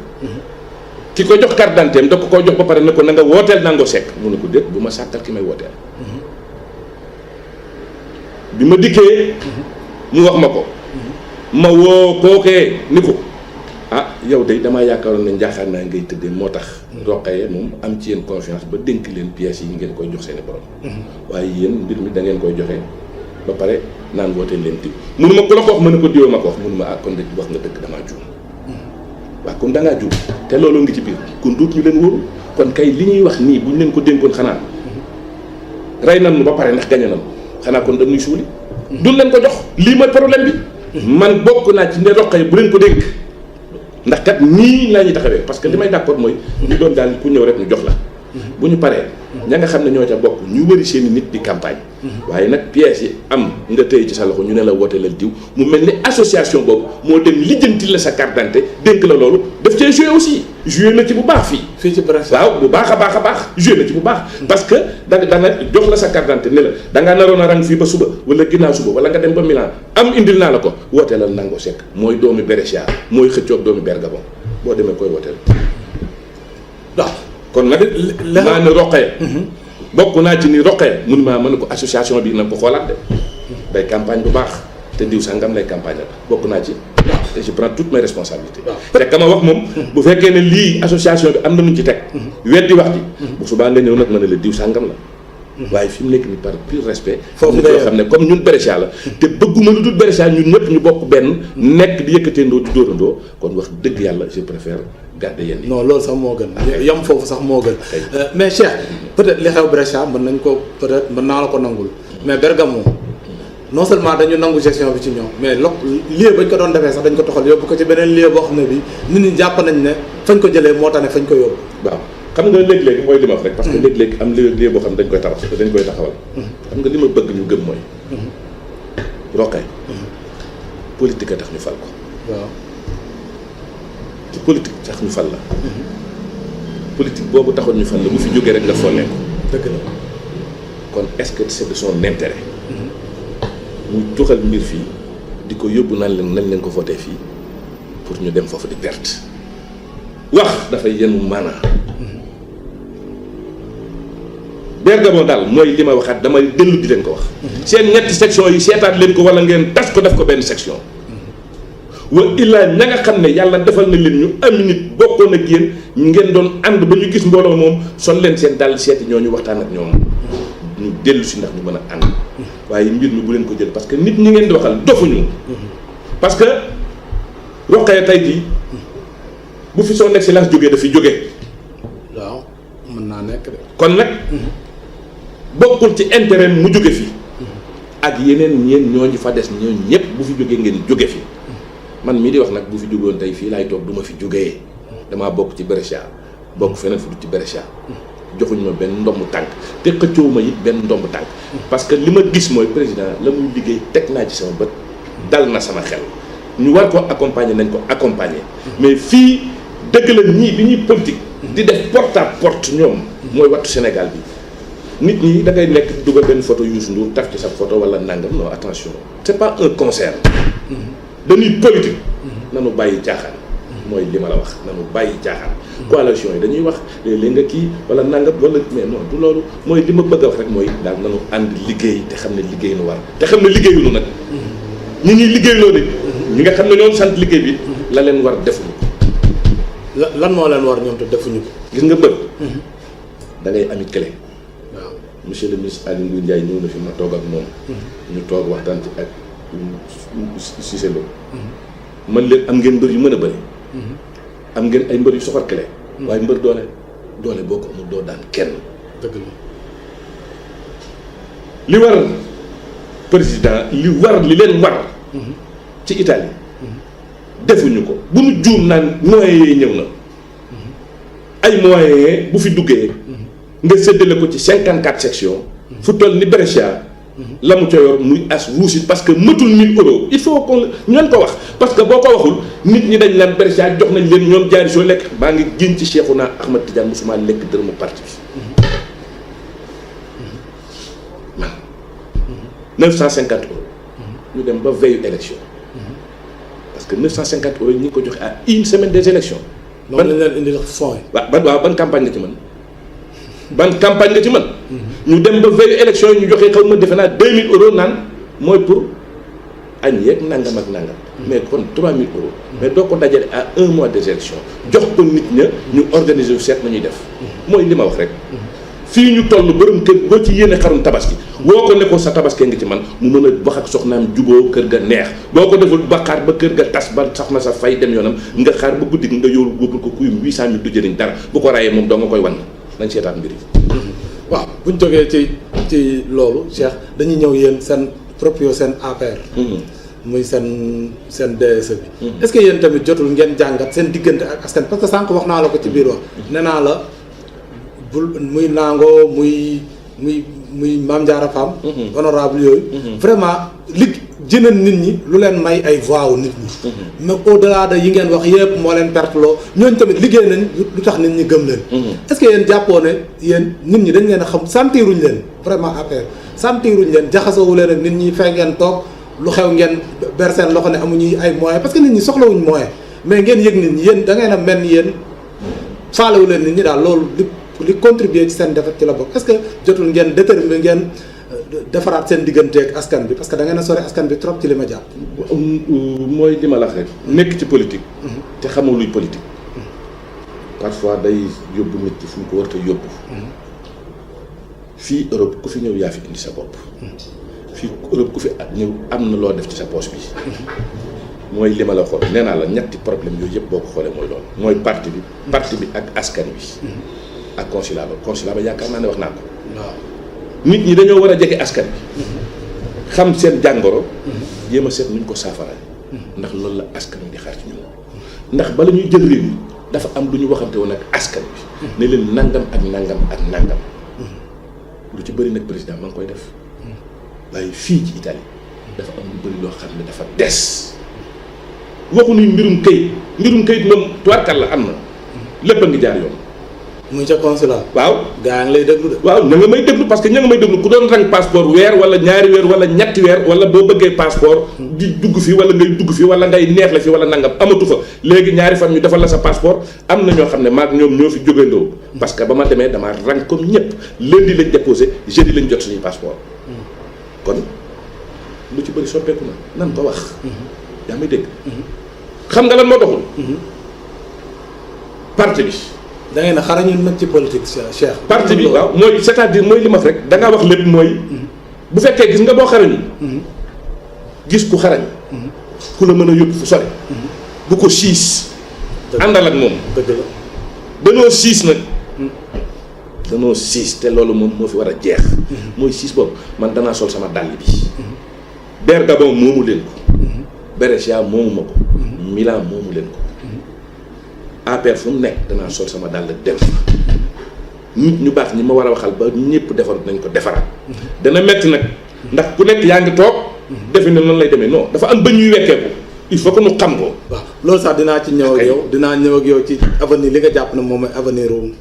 ki ko jox carte d'identité am da ko jox ba pare ne ko na nga wooteel Nango Seck mu ne ko déet bu ma sàkkal ki may wooteel bi ma dikkee mu wax ma ko ma woo kookee ni ko ah yow de damaa yaakaaroon ne njaaxaan naa ngay tëddee moo tax Roqaye moom am ci yéen confiance ba dénk leen pièces yi ngeen koy jox seeni borom waaye yéen mbir mi da ngeen koy joxe ba pare naan wooteel leen diw mënu ma ku la ko wax mën na ko diwoo ma ko wax mënu ma ah kon de wax nga dëgg damaa juum waaw kon da ngaa juum te looloo ngi ci biir kon duut ñu leen wóoru kon kay li ñuy wax nii bu ñu leen ko dénkoon xanaa rey nan nu ba pare ndax gañe nan xanaa kon dañuy suuli duñ leen ko jox lii mooy problème bi man bokk naa ci ne Roqaye bu leen ko dénk ndax kat nii laa ñuy taxawee parce que li may d'accord mooy ñu doon daal ku ñëw rek ñu jox la bu ñu paree ña nga xam ne ñoo ca bokk ñu wëri seeni nit di campagne waaye nag pièces yi am nga tëye ci sa loxo ñu ne la wooteelal diw mu mel ni association boobu moo dem lijjanti la sa carte d'identité dénk la loolu daf cee joué aussi joué na ci bu baax fii ci Brescia waaw bu baax a baax joué na ci bu baax parce que dana jox la sa carte d'identité ne la da ngaa naroon a rang fii ba suba wala ginnaaw suba wala nga dem ba Milan am indil naa la ko wooteelal Nango Seck mooy doomi Brescia mooy xëccoog doomi Bergamo boo demee koy wooteel waaw kon nag maa ne Roqaye bokk naa ci ni Roqaye mun maa mën ko association bi nag ko xoolaat de day campagne bu baax te diw sangam lay campagne la bokk naa ci te je prends toutes mes responsabilités te ka ma wax moom bu fekkee ne lii association bi am na nuñ ci teg weddi wax ji bu subaa nga ñëw nag ma ne la diw sangam la waaye fi mu nekk ni par pur respect foofu nga xam ne comme ñun Brescia la te bëgguma lu dul Brescia ñun ñëpp ñu bokk benn nekk di yëkkateendoo di dóorandoo kon wax dëgg yàlla je préfère garder yenn yi non loolu sax moo gën yam foofu sax moo gën mais Cheikh peut-être li xew Brescia mën nañ ko peut-être mën naa la ko nangul mais Bergamo non seulement dañu nangu gestion bi ci ñoom mais lieu bañ ko doon defee sax dañ ko toxal yóbbu ko ci beneen lieu boo xam ne bi nit ñi jàpp nañ ne fañ ko jëlee moo tax ne fañ ko yóbbu waaw xam nga léegi-léegi mooy li ma wax rek parce que léegi-léegi am lieu boo xam ne dañ koy taxawal xam nga li ma bëgg ñu gëm mooy Roqaye politique a tax ñu fal ko waaw ci politique tax ñu fal la politique boobu taxoon ñu fal la bu fi jógee rek nga follee ko dëgg la kon est-ce que c'est de son intérêt mu tuxal mbir fii di ko yóbbu nañ leen ko voté fii pour ñu dem foofu di perte wax dafay yenu maanaa Bergamo daal mooy li ma waxaat damay dellu di leen ko wax seen ñetti section yi seetaat leen ko wala ngeen tas ko def ko benn section wa illaa ña nga xam ne yàlla defal na leen ñu am nit bokkoon ak yéen ngeen doon ànd ba ñu gis mbooloo moom sol leen seen dal seeti ñooñu waxtaan ak ñoom ñu dellu si ndax ñu mën a ànd waaye mbir mi bu leen ko jël parce que nit ñi ngeen di waxal dofuñu parce que Roqaye tey jii bu fi son excellence jógee dafi jógee waaw mën naa nekk de kon nag bokkul ci intérêt mu jóge fi ak yeneen ñeen ñooñu fa des ñooñu ñëpp bu fi jógee ngeen jóge fi man mii di wax nag bu fi jógoon tey fii laay toog du ma fi jógee damaa bokk ci Brescia bokk feneen fu du ci Brescia joxuñu ma benn ndombu tànk te xëccoo ma it benn ndombu tànk parce que li ma gis mooy président la muy liggéey teg naa ci sama bët dal na sama xel ñu war ko accompagner nañ ko accompagner mais fii dëgg la ñii bi ñuy politique di def porte à porte ñoom mooy wattu Sénégal bi nit ñi da ngay nekk dugal benn photo Youssou Ndour taf ci sa photo wala nangam non attention c'est pas un concert dañuy politique nanu bàyyi caaxaan mooy li ma la wax nanu bàyyi caaxaan coalition yi dañuy wax léeg-léeg nga kii wala nangam wala mais non du loolu mooy li ma bëgg a wax rek mooy daal nanu ànd liggéey te xam ne liggéey nu war te xam ne liggéeyunu nag ñi ñuy liggéeyloo nit ñi nga xam ne ñoom sant liggéey bi la leen war defuñu ko lan moo leen war ñoom te defuñu ko gis nga mbër da ngay ami clé waaw monsieur le ministre Aly Ngouille Ndiaye ñëw na fi ma toog ak moom ñu toog waxtaan ci ak Cissé Lo man leen am ngeen mbër yu mën a bëri am ngeen ay mbër yu soxor clé waaye mbër doole boo ko amul doo daan kenn dëgg la li war président li leen war ci Italie defuñu ko bu nu juum naan moyens yi ñëw na ay moyens bu fi duggee nga séddale ko ci 54 sections fu toll ni Brescia la mu ca yor muy as ruusit parce que mëtul 1000 euros il faut qu'on ñoon ko wax parce que boo ko waxul nit ñi dañ naan Brescia jox nañ leen ñoom jaari soo lekk maa ngi génn ci Cheikhouna Ahmad Tidiane musuma lekk dërëmu parti bi man 950 euros ñu dem ba veille élection parce parce que 950 euros yi ñu ngi ko joxe à une semaine des élections. ban lañ leen indil fonds yi. ban campagne nga ci mën ban campagne nga ci mën. ñu dem ba veille élection yi ñu joxe xaw ma defe naa 2000 euros naan mooy pour añ yeeg nangam ak nangam. mais kon 3000 euros. mais doo ko dajale à un mois des élections jox ko nit ña ñu organiser wu seet nañuy def. mooy li ma wax rek. fii ñu toll borom kër boo ci yéene xarum tabaski woo ko ne ko sa tabaskee nga ci man mu mën a wax ak soxnaam juboo kër ga neex boo ko deful ba xaar ba kër ga tas ba soxna sa fay dem yoonam nga xaar ba guddi nga yow góobul ko kuyum 800000 du jëriñ dara bu ko rayee moom doo nga koy wan nañ seetaat mbir yi. waaw buñ jógee ci loolu Cheikh dañuy ñëw yéen seen proprio seen APR. muy seen DSE bi. est-ce que yéen tamit jotul ngeen jàngat seen diggante ak askan parce que sànq wax naa la ko ci biir wax nee naa la. muy Nango muy Mame Diarra Fam honorable yooyu vraiment li jënal nit ñi lu leen may ay voix wu nit ñi mais au delà de yi ngeen wax yëpp moo leen perte loo ñooñu tamit liggéey nañ lu tax nit ñi gëm leen est-ce que yéen jàppoo ne yéen nit ñi dañ leen a xam sentiruñ leen vraiment affaire sentiruñ leen jaxasoowu leen ak nit ñi fay ngeen toog lu xew ngeen ber seen loxo ne amuñuy ay moyens parce que nit ñi soxlawuñ moyen mais ngeen yëg nit ñi yéen da ngeen a mel ni yéen faalewu leen nit ñi daal loolu li contribuer ci seen defar ci la bokk est-ce que jotul ngeen déterminer ngeen defaraat seen diggante ak askan bi parce que da ngeen a sori askan bi trop ci li ma jàpp. mooy li ma la wax rek. nekk ci politique. te xamoo luy politique. parfois day yóbbu nit ci fu mu ko war a yóbbu. fii Europe ku fi ñëw yaa fi indi sa bopp. fii Europe ku fi ñëw am na loo def ci sa poche bi. mooy li ma la xool nee naa la ñetti problème yooyu yëpp boo ko xoolee mooy loolu. mooy parti bi ak askan wi. ak consulat ba yaakaar naa ne wax naa ko. waaw nit ñi dañoo war a jege askan bi. xam seen jàngoro. jéem a seet nuñ ko saafaraay. ndax loolu la askan wi di xaar ci ñun. ndax bala ñuy jël réew mi dafa am lu ñu waxante woon ak askan bi. ne leen nangam ak nangam ak nangam. lu ci bëri nag président ma ngi koy def. waaye fii ci Italie dafa am lu bëri loo xam ne dafa des. waxuñu mbirum kayit moom tubaarkal la am na lépp a ngi jaar yoon. muy ca consulat. waaw gaa ngi lay déglu de. waaw ña nga may déglu parce que ña nga may déglu ku doon rang passeport weer wala ñaari weer wala ñetti weer wala boo bëggee passeport di dugg fi wala ngay dugg fi wala ngay neex la fi wala nangam amatu fa léegi ñaari fan ñu defal la sa passeport am na ñoo xam ne maag ñoom ñoo fi jógandoo. parce que ba ma demee damaa rang comme ñëpp lundi lañ déposé jeudi lañ jot suñuy passeport. kon lu ci bëri soppeeku na nan ko wax. yaa may dégg. xam nga lan moo doxul. parti bi. da ngeen a xarañul nag ci politique Cheikh. parti bi waaw mooy c'est-à-dire mooy li ma rek da ngaa wax lépp mooy. bu fekkee gis nga boo xarañul. gis ku xarañ. ku la mën a yóbbu fu sore. bu ko siis. àndal ak moom. dëgg la danoo siis nag. danoo siis te loolu moom moo fi war a jeex. mooy siis boobu man danaa sol sama dàll bi. Bergamo moomu leen ko. Brescia moomu ma ko. Milan moomu leen ko. APR fu mu nekk danaa sol sama dàll dem nit ñu baax ñi ma war a waxal ba ñëpp defar nañ ko defaraat. dana metti nag ndax ku nekk yaa ngi toog. defe ne noonu lay demee non dafa am ba ñuy wekkeeku il faut que ñu xam ko. waaw loolu sax dinaa ci ñëw ak yow dinaa ñëw ak yow ci avenir li nga jàpp ne moom mooy avenir u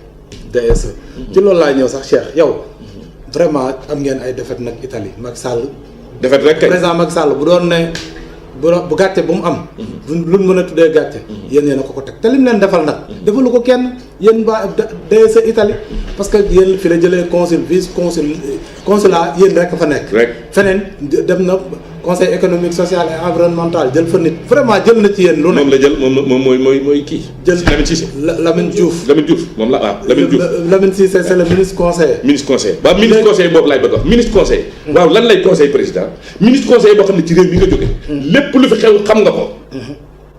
DSE. ci loolu laay ñëw sax Cheikh yow vraiment am ngeen ay défaite nag Italie Macky Sall. défaite rek kay président Macky Sall bu doon ne. bu gàcce bu mu am. lu mu mën a tuddee gàcce. yéen a ko teg te lim leen defal nag. defalu ko kenn yéen ba DSE Italie parce que yéen fi la jëlee consul vice consulat yéen rek fa nekk. rek feneen dem na conseil économique social et environnemental jël fa nit vraiment jël na ci yéen. lu ne moom la jël moom mooy kii. jël Lamine Cissé. Lamine Diouf moom la waaw Lamine Diouf. Lamine Cissé c'est le ministre conseiller. ministre conseiller waaw ministre conseiller boobu laay bëgg a wax ministre conseiller. waaw lan lay conseil président ministre conseiller boo xam ne ci réew mi nga jóge lépp lu fi xew xam nga ko.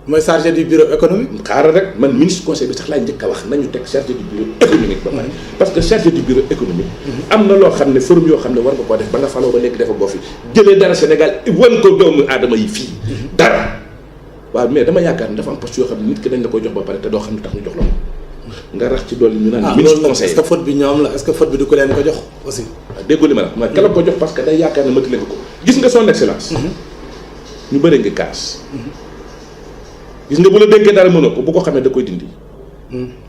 mooy chargé du bureau économique. xaaral rek man ministre conseil bi sax laay njëkk a wax nañu teg chargé du bureau économique ba pare. parce que chargé du bureau économique. am na loo xam ne forum yoo xam ne war nga koo def ba nga faloo ba léegi dafa boo fi jëlee dara Sénégal wan ko doomu aadama yi fii. dara waaw mais dama yaakaar ne dafa am poste yoo xam ne nit ki dañ la koy jox ba pare te doo xam ne tax ñu jox la ko nga rax ci dolli ñu naan. ministre conseil est-ce que faute bi ñoom la est-ce que faute bi du ko leen ko jox aussi. waaw déggoo li ma la wax kala ko jox parce que day yaakaar ne matale nga ko gis nga son excellence. ñu bëri nga kaas. gis nga bu la dénkee dara mënoo ko bu ko xamee da koy dindi.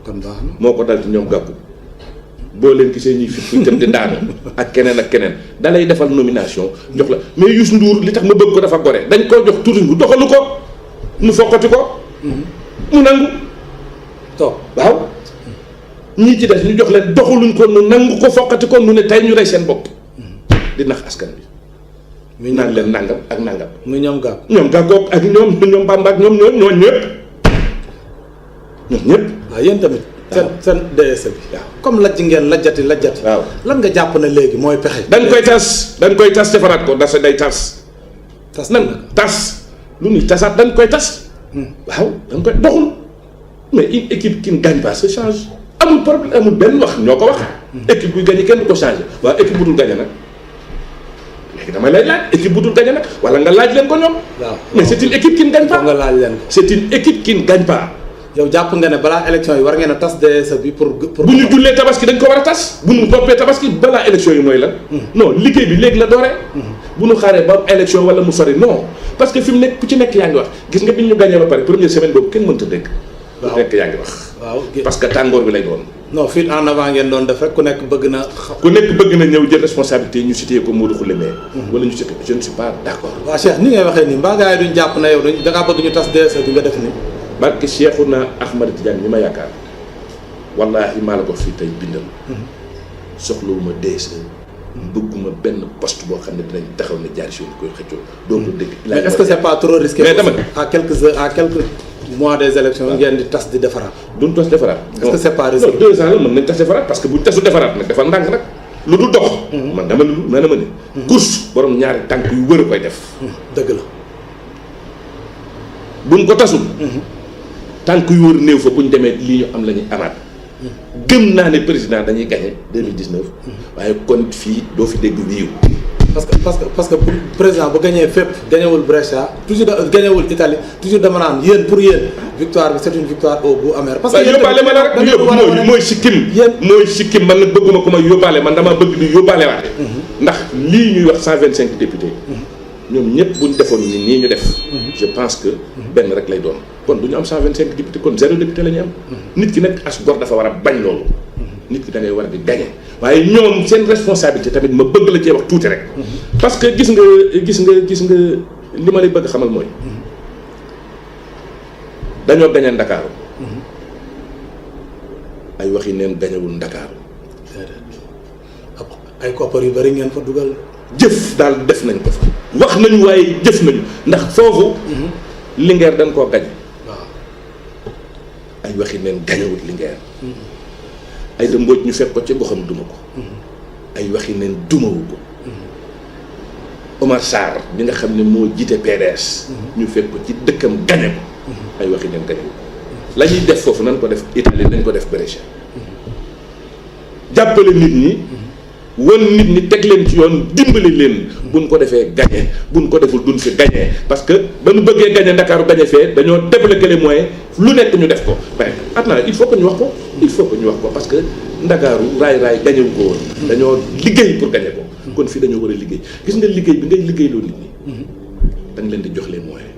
kon baax na moo ko dal ci ñoom gàkku boo leen gisee ñuy fi tam di daanu ak keneen da lay defal nomination jox la mais Youssou Ndour li tax ma bëgg ko dafa gore dañ koo jox touriste bu doxalu ko nu foqati ko. mu nangu. toog waaw ñii ci des ñu jox leen doxaluñ ko nu nangu ko foqati ko nu ne tey ñu rey seen bopp. di nax askan bi. muy naan leen nangam ak nangam. muy ñoom gàpp. ñoom gàggoog ak ñoom Bamba ak ñoom ñëpp. waaw yéen tamit. seen DSE bi. waaw comme lajj ngeen lajjati. waaw lan nga jàpp ne léegi mooy pexe. dañ koy tas defaraat ko dasa day tas. tas nan tas lu ñuy tasaat dañ koy tas. waaw dañ koy doxul mais une équipe qui ne gagne pas se change amul problème amul benn wax ñoo ko wax. équipe buy gagné kenn du ko changé waaw équipe bu dul gagné nag léegi damay lay laaj équipe bu dul gagné nag wala nga laaj leen ko ñoom. waaw mais c'est une équipe qui ne gagne pas. nga laaj leen ko. c'est une équipe qui ne gagne pas. yow jàpp nga ne balaa élection yi war ngeen a tas DSE bi pour. bu ñu jullee tabaski dañ ko war a tas bu ñu toppee tabaski balaa élection yi mooy lan. non liggéey bi léegi la dooree. bu ñu xaaree ba élection wala mu sori non parce que fi mu nekk ku ci nekk yaa ngi wax gis nga bi ñu gagné ba pare première semaine boobu kenn mënta dégg. waaw ku nekk yaa ngi wax. waaw parce que tàngoor bi lay doon. non fuite en avant ngeen doon def rek ku nekk bëgg na. ku nekk bëgg na ñëw jël responsabilité ñu cité ko Modou Khoule Mbaye. wala ñu cité je ne suis pas d'accord. waaw Cheikh ni ngay waxee nii mbaa gars yi duñ jàpp na yow da ngaa bëgg ñu tas DSE bi nga def ni barke Cheikhouna Ahmad Tidiane ñi ma yaakaar wallaahi maa la ko fii tey bindal. soxlawuma DSE. bëgguma benn poste boo xam ne dinañ taxaw ne jaar si yoon koy xëccoo. doo ko dégg. mais est-ce que c'est pas trop risqué. mais dama à quelques heures à quelques mois des élections ngeen di tas di defaraat. duñ tas defaraat. est-ce que c'est pas risqué. non 2 ans la mën nañ tas defaraat parce que buñ tasu defaraat nag defal ndànk nag lu du dox. man dama ne. course borom ñaari tànk yu wër a koy def. dëgg la. buñ ko tasul. tànk yu wër néew fa buñ demee lii ñu am la ñuy amaat. gëm naa ne président dañuy gagné 2019. waaye kon fii doo fi dégg wiiw. parce que président bu gagné fépp gagnéwul Brescia toujours gagnéwul Italie toujours dama naan yéen pour yéen victoire bi c'est une victoire au goût amer. parce que yóbbaale ma la rek mooy sikkim. mooy sikkim man nag bëgguma ko may yóbbaale man damaa bëgg di yóbbaale waate. ndax lii ñuy wax 125 députés. ñoom ñëpp buñ defoon ni nii ñu def. je pense que benn rek lay doon. kon du ñu am 125 députés kon 0 député la ñu am. nit ki nag as gor dafa war a bañ loolu. nit ki da ngay war a di gagné waaye ñoom seen responsabilité tamit ma bëgg la cee wax tuuti rek. parce que gis nga li ma lay bëgg xamal mooy. dañoo gagné Ndakaaru. ay waxi neen gañewul Ndakaaru. ay koppar yu bari ngeen fa dugal. jëf daal def nañ ko fa. wax nañu waaye jëf nañu ndax foofu. Linguère dañ koo gañ. waaw ay waxi neen gañewul Linguère. ay da Mbodj ñu fekk ko ci goxam duma ko. ay waxi neen dumawu ko. Omar Sarr bi nga xam ne moo jiite PDS. ñu fekk ko ci dëkkam gañe ko. ay waxi neen gañewu ko. la ñuy def foofu nañ ko def Italie nañ ko def Brescia. jàppale nit ñi. wan nit ñi teg leen ci yoon dimbali leen. buñ ko defee gañe buñ ko deful duñ fi gañe parce que ba ñu bëggee gañe Ndakaaru gañe fee dañoo débloquer les moyens lu nekk ñu def ko mais attends il faut que ñu wax ko. il faut que ñu wax ko parce que Ndakaaru raay gañewu ko woon. dañoo liggéey pour gañe ko. kon fii dañoo war a liggéey gis nga liggéey bi ngay liggéeyloo nit ñi. da nga leen di jox les moyens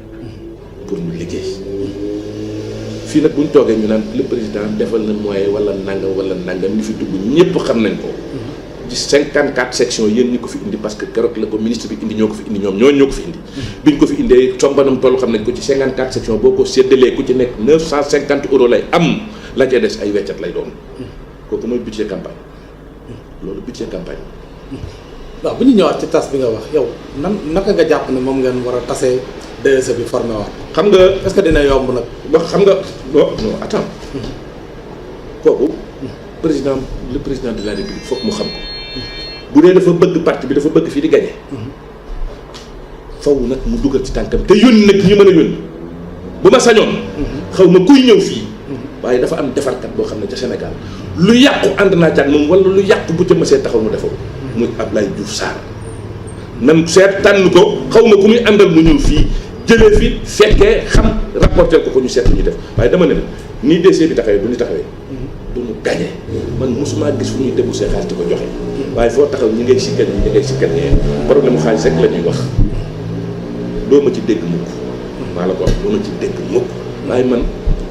pour ñu liggéey. fii nag bu ñu toogee ñu naan le président defal na moyen wala nangam ñu fi dugg ñëpp xam nañ ko. ci 54 sections yéen ñi ko fi indi parce que keroog la ko ministre bi indi ñoo ko fi indi ñoo ko fi indi. biñ ko fi indee sombanam toll xam nañ ko ci 54 sections boo ko séddalee ku ci nekk 950 euros lay am la ca des ay weccat lay doon. kooku mooy budget campagne loolu budget campagne. waaw bu ñu ñëwaat ci tas bi nga wax yow naka nga jàpp ne moom ngeen war a tasee DSE bi formé waat. xam nga est-ce que dina yomb nag. wax xam nga non attends kooku le président de la République foog mu xam ko. bu dee dafa bëgg parti bi dafa bëgg fii di gagné. faw nag mu dugal ci tànkam te yónni nag ñi mën a yónni bu ma sañoon. xaw ma kuy ñëw fii. waaye dafa am defarkat boo xam ne ca Sénégal lu yàqu ànd naa ca ak moom wala lu yàqu bu ca mësee taxaw mu defoo muy Ablaye Diouf Sarr nan seet tànn ko xaw ma ku muy àndal mu ñëw fii jëlee fi fekkee xam rapporter ko ñu seet lu ñu def waaye dama ne la nii DC bi taxawee du ñu taxawee. du ñu gagné man mosuma gis fu ñuy déboursé xaalis di ko joxe. waaye foo taxaw ñi ngay sikkal ñi ngay sikkal ñee problème mu xaalis rek la ñuy wax doo ma ci dégg mukk maa la ko wax doo ma ci dégg mukk waaye man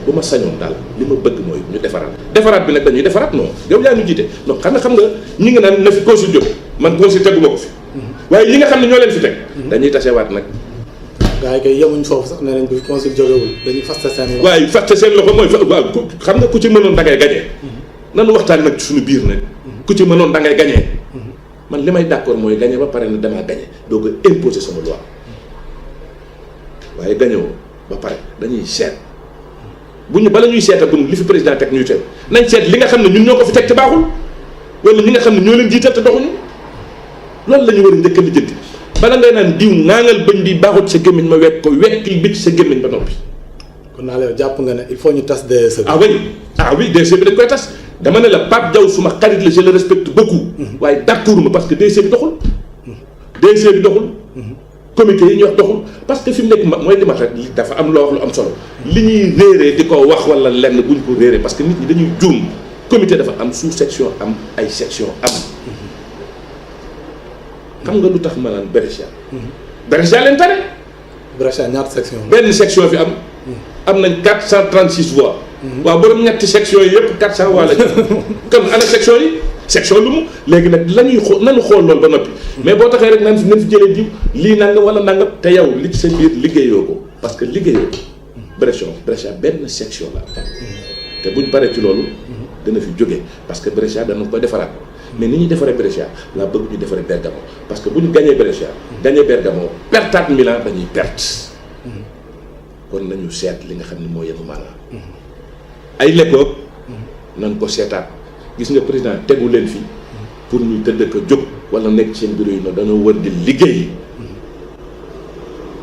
bu ma sañoon daal li ma bëgg mooy ñu defaraat bi nag dañuy defaraat non yow yaa ñu jiite non xam nga ñi nga naan na fi consul jóg man consul teguma ko fi waaye ñi nga xam ne ñoo leen fi teg dañuy tasewaat nag gars yi kay yemuñ foofu sax nee nañ bu fi consul jógewul dañuy faste seen loxo. waaye faste seen loxo mooy waaw xam nga ku ci mënoon da ngay gañee nanu waxtaan nag ci suñu biir nag ku ci mënoon da ngay gañee man li may d'accord mooy gañee ba pare ne damaa gañee doo ko imposer sama loi waaye gañewoo ba pare dañuy seet bu ñu bala ñuy seetagun li fi président teg ñuy seet nañ seet li nga xam ne ñun ñoo ko fi teg te baaxul wala ñi nga xam ne ñoo leen jiital te doxuñu loolu la ñu war a njëkk a lijjanti bala ngay naan diw ŋaaŋal bëñ bi baaxut sa gémmiñ ma wekk ko wekkil bi ci sa gémmiñ ba noppi. kon naa la jàpp nga ne il faut ñu tas DSE bi. ah oui DSE bi dañ koy tas dama ne la Pape Diaw suma xarit la je le respecte beaucoup. waaye d'accord ma parce que DSE bi doxul. DSE bi doxul. comité yi ñu wax doxul parce que fi mu nekk mooy li ma rek dafa am loo wax lu am solo. li ñuy réeree di ko wax wala lenn buñ ko réeree parce que nit ñi dañuy juum comité dafa am sous section am ay section am. xam nga lu tax ma naan Brescia. Brescia leen tane. Brescia ñaata section benn section fi am nañ 436 voix. waaw borom ñetti section yi yëpp 400 voix lañu. kon ana section yi section lu mu léegi nag la ñuy xool nañu xool loolu ba noppi. mais boo taxee rek nañ fi jëlee jiw lii nangam wala nangam te yow li ci sa biir liggéeyoo ko parce que liggéeyoo Brescia benn section la te buñ paree ci loolu. dana fi jógee parce que Brescia dana koy defaraat. mais ni ñuy defaree Brescia laa bëgg ñu defaree Bergamo parce que bu ñu gañee Brescia gañee Bergamo pertaat Milan dañuy perte kon nañu seet li nga xam ne moo yenu maanaam ay lekkoog nañ ko seetaat gis nga président tegu leen fi pour ñu tëdd ko jóg wala nekk seen bureau yi noonu dañoo war di liggéey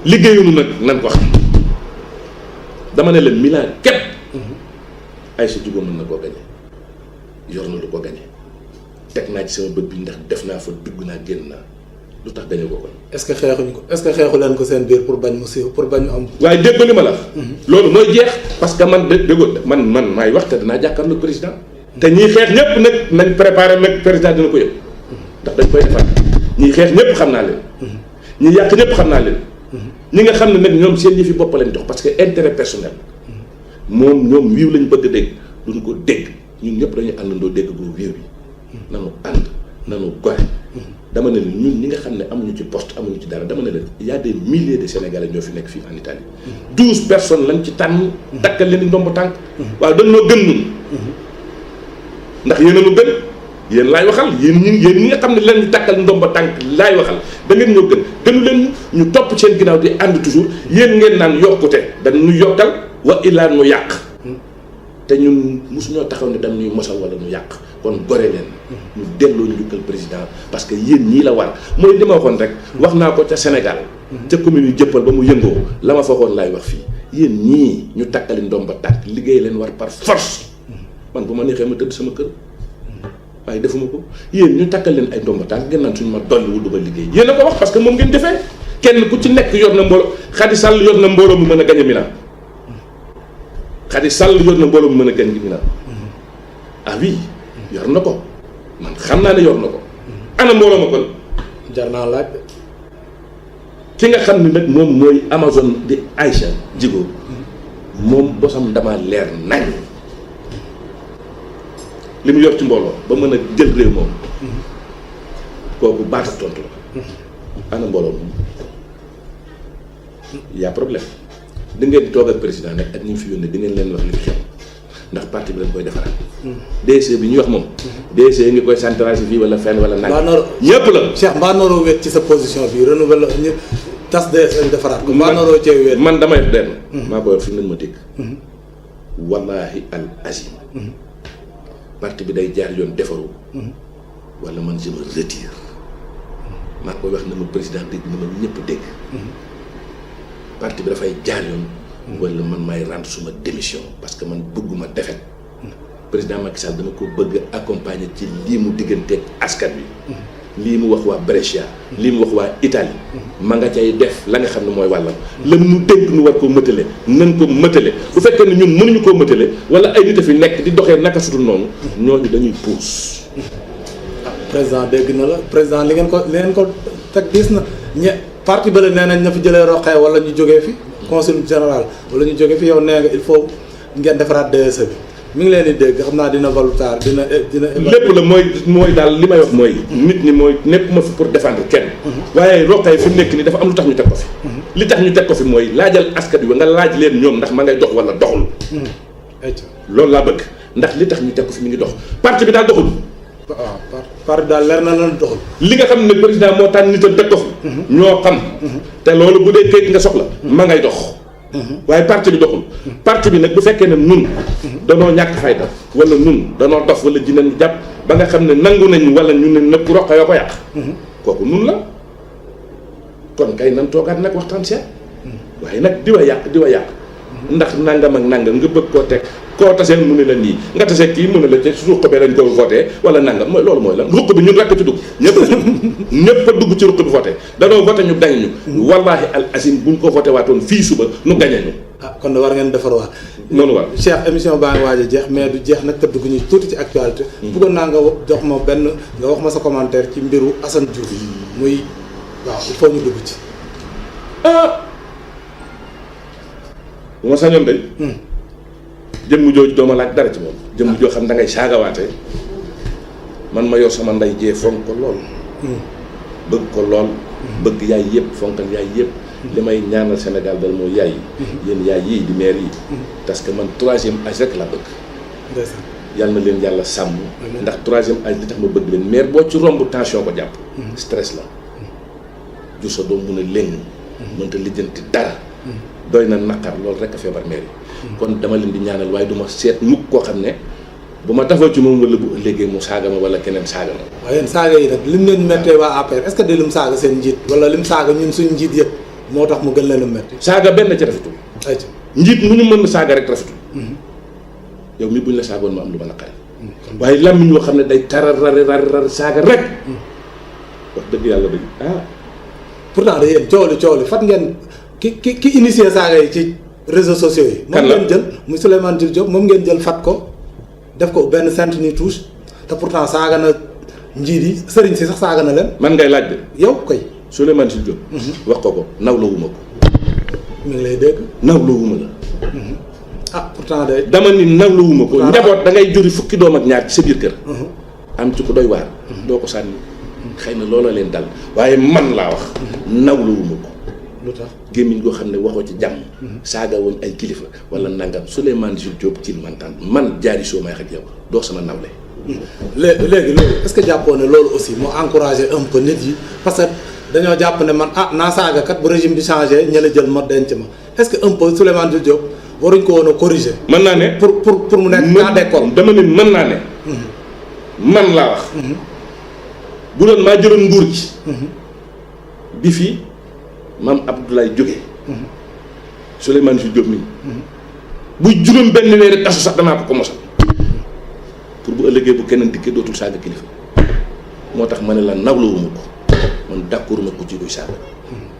liggéeyunu nag nan ko xam dama ne la Milan képp ay sa jugo mën na koo gañe yor na lu ko gañe teg naa ci sama bët bi ndax def naa fa dugg naa génn naa lu tax gañe ko kon. est-ce que xeexuñ ko est-ce que xeexu leen ko seen biir pour bañ mu siiw pour bañ mu am. waaye dégg li ma la. loolu mooy jeex parce que man déggoo man maay wax te danaa jàkkaarloo président. te ñiy xeex ñëpp nag nañ préparé nag président dina ko yëg ndax dañ koy defar ñiy xeex ñëpp xam naa leen. ñi yàq ñëpp xam naa leen. ñi nga xam ne nag ñoom seen yëfi bopp lañ dox parce que intérêt personnel moom ñoom wiiw lañ bëgg a dégg duñ ko dégg ñun ñëpp dañuy àndandoo dégg boobu wiiw bi. nanu ànd nanu gore dama ne leen ñun ñi nga xam ne amuñu ci poste amuñu ci dara dama ne leen il y a des milliers de Sénégalais ñoo fi nekk fii en Italie 12 personnes lañ ci tànn dakkal leen di ndomb tànk waaw dañ noo gën ñun ndax yéen a nu gën yéen laay waxal yéen ñi nga xam ne leen ñu dakkal ndomb tànk laay waxal da ngeen ñoo gënu leen ñu topp seen ginnaaw di ànd toujours yéen ngeen naan yokkute dañ ñu yokkal wa illaa nu yàq te ñun mosuñoo taxaw ne dañ ñuy mosal wala ñu yàq kon gore leen ñu delloo njukkal président parce que yéen ñii la war mooy li ma waxoon rek wax naa ko ca Sénégal ca commune yu jëppal ba mu yëngoo la ma fa waxoon laay wax fii yéen ñii ñu takkali ndomba tànk liggéey leen war par force man bu ma neexee ma tëdd sama kër waaye defuma ko yéen ñu takkal leen ay ndomba tànk ngeen naan suñu ma dolliwul du ma liggéey yéen a ko wax parce que moom ngeen defee kenn ku ci nekk yor na mbooloo Khady Sall yor na mbooloo mu mën a gañe Milan Khady Sall yor na mbooloo mu mën a gañe Milan ah oui yor na ko man xam naa ne yor na ko ana mbooloo ma kon jar naa laaj ki nga xam ne nag moom mooy Amazon di Aïcha Djigo moom bosam dama leer nañ li mu yor ci mbooloo ba mën a jël réew moom kooku baata tontu la ana mbooloo moom y a problème di ngeen toog ak président nag ak ñi fi yónnee di ngeen leen wax li fi xew ndax parti bi lañ koy defaraat. DSE bi ñuy wax moom. DSE ngi koy centraliser fii wala fenn wala. ñëpp la Cheikh mbaa naroo wéet ci sa position bi renouveler ñu tas DSE defaraat ko. mbaa naroo cee wéet man damay dem. maa koy wax fi nañ ma dégg. wallaahi al azim. parti bi day jaar yoon defaru. wala man je me retire. maa koy wax na ma président dégg na ma ñëpp dégg. parti bi dafay jaar yoon. wala man maay rendre suma démission parce que man bëgguma defet président Macky Sall dama ko bëgg accompagner ci lii mu digganteeg askan bi lii mu wax waa Brescia lii mu wax waa Italie ma nga cay def la nga xam ne mooy wàllam la mu dénk nu war ko mëtale nan ko mëtale bu fekkee ne ñun mënuñu koo mëtale wala ay nit a fi nekk di doxee naka sutul noonu ñooñu dañuy puus. président dégg na la président li ngeen ko teg diis na parti bële nee nañ na fi jëlee roqee wala ñu jógee fi consul général wala ñu jógee fi yow nee nga il faut ngeen defaraat DSE bi mi ngi leen di dégg xam naa dina valutaar dina. lépp la mooy daal li may wax mooy. nit ñi mooy nekk ma fi pour défendre kenn. waaye Rokhaya fi mu nekk nii dafa am lu tax ñu teg ko fi. li tax ñu teg ko fi mooy laajal askan wi nga laaj leen ñoom ndax ma ngay dox wala doxul. loolu laa bëgg ndax li tax ñu teg ko fi mi ngi dox parti bi daal doxul. waaw parti daal leer na lan doxul. li nga xam ne président moo tànn nitam teg ko fi. ñoo xam. te loolu bu dee kayit nga soxla. ma ngay dox. waaye parti bi doxul. parti bi nag bu fekkee ne nun danoo ñàkk fayda wala nun danoo dof wala dinañ jàpp ba nga xam ne nangu nañ wala ñu ne nëpp Rokhaya ko yàq. kooku nun la kon kay nan toogaat nag waxtaan seet. waaye nag di wa yàq. ndax nangam ak nangam nga bëgg koo teg koo taseel mu ne la nii nga tasee kii mu ne la ci ruq bi lañ ko voté wala nangam mooy loolu mooy lan ruq bi ñun rekk ci dugg ñëpp a dugg ci ruq bi voté danoo voté ñu gañe ñu wallaahi al asim buñ ko voté waatoon fii suba nu gañe ñu. kon war ngeen defar waat. noonu war Cheikh émission baa ngi waaj a jeex mais du jeex nag te dugg ñu tuuti ci actualité. bëggoon naa nga jox ma nga wax ma sa commentaire ci mbiru Assane Diouf muy waaw il faut ñu dugg ci. bu ma sañoon day jëmm jooju dooma laaj dara ci moom jëmm joo xam da ngay saagawaate man ma yor sama nday jee fonk ko lool bëgg ko lool bëgg yaay yëpp fonkal yaay yëpp li may ñaanal Sénégal dal mooy yaay yéen yaay yii di maire yi parce que man 3e âge rek la bëgg yàlla na leen yàlla sàmm ndax 3e âge li tax ma bëgg leen maire boo ci romb tension ko jàpp stress la jur sa doom mun a léng mënta lijjanti dara doy na naqar loolu rek a feebar maire yi kon dama leen di ñaanal waaye du ma seet mukk koo xam ne bu ma tafoo ci moom wala bu ëllëgee mu saaga ma wala keneen saaga ma. waaye yéen saaga yi nag lim leen méttee waa APR est-ce que di lim saaga seen njiit wala lim saaga ñun suñ njiit yëpp moo tax mu gën leen a métti. saaga benn ci rafetul. ayca njiit mu ñu mën na saaga rek rafetul. yow mi buñ la saagoon ma am lu ma naqari. waaye làmmiñ yoo xam ne day tarar rar saaga rek. wax dëgg yàlla dëgg pourtant de yéen coow li fat ngeen ki initié saaga yi ci réseaux sociaux yi. kan la moom ngeen jël muy Souleymane Jules Diop moom ngeen jël fat ko def ko benn sainte ni touche te pourtant saaga na njiit yi sëriñ si sax saaga na leen. man ngay laaj de. yow koy. Souleymane Jules Diop. wax ko nawloo wuma ko. mi ngi lay dégg. nawloo wuma la. ah pourtant de. dama ni nawloo wuma ko. njaboot da ngay juri fukki doom ak ñaar ci sa biir kër. am ci ko doy waar. doo ko sànni. xëy na loola leen dal waaye man laa wax. nawloo wuma ko. lu tax gémmiñ goo xam ne waxoo ci jàmm. saaga woon ay kilifa wala nangam Souleymane Jules Diop ci man jaari soo may ak yow doo sama nawle. léegi loolu est-ce que jàppoo ne loolu aussi moo encouragé un peu nit yi parce que dañoo jàpp ne man naa saaga kat bu régime bi changé ña la jël ma denc ma est-ce que un peu Souleymane Jules Diop waruñ ko woon a corriger. mën naa ne pour mu nekk cas d'école. dama ne mën naa ne. man laa wax. bu doon maa jëloon nguur gi. bi fii maam Abdoulaye jóge Souleymane Jules Diop mi bu juróom benn weer tasu sax danaa ko mosal pour bu ëllëgee bu keneen dikkee dootul saaga kilifa moo tax ma ne la nawlawuma ko man d'accord ma ko ci duy saaga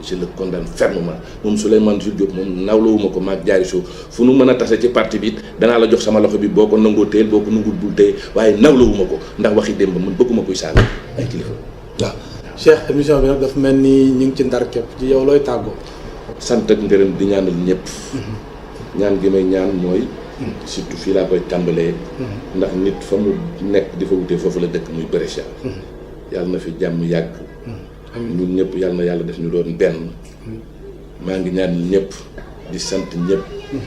je le condamne fermement moom Souleymane Jules Diop moom nawlawuma ko maag jaari soo fu nu mën a tase ci parti bi danaa la jox sama loxo bi boo ko nangoo téyel boo ko nangul bul téye waaye nawlawuma ko ndax waxi démb man bëgguma koy saaga ay kilifa. waaw Cheikh émission bi nag dafa mel ni ñu ngi ci ndar képp ci yow looy tàggoo. sant ak ngërëm di ñaanal ñëpp. ñaan gi may ñaan mooy. surtout fii laa koy tàmbalee. ndax nit fa mu nekk di fa wutee foofu la dëkk muy Brescia. yàlla na fi jàmm yàgg. ñun ñëpp yàlla na yàlla def ñu doon benn. maa ngi ñaan ñëpp di sant ñëpp.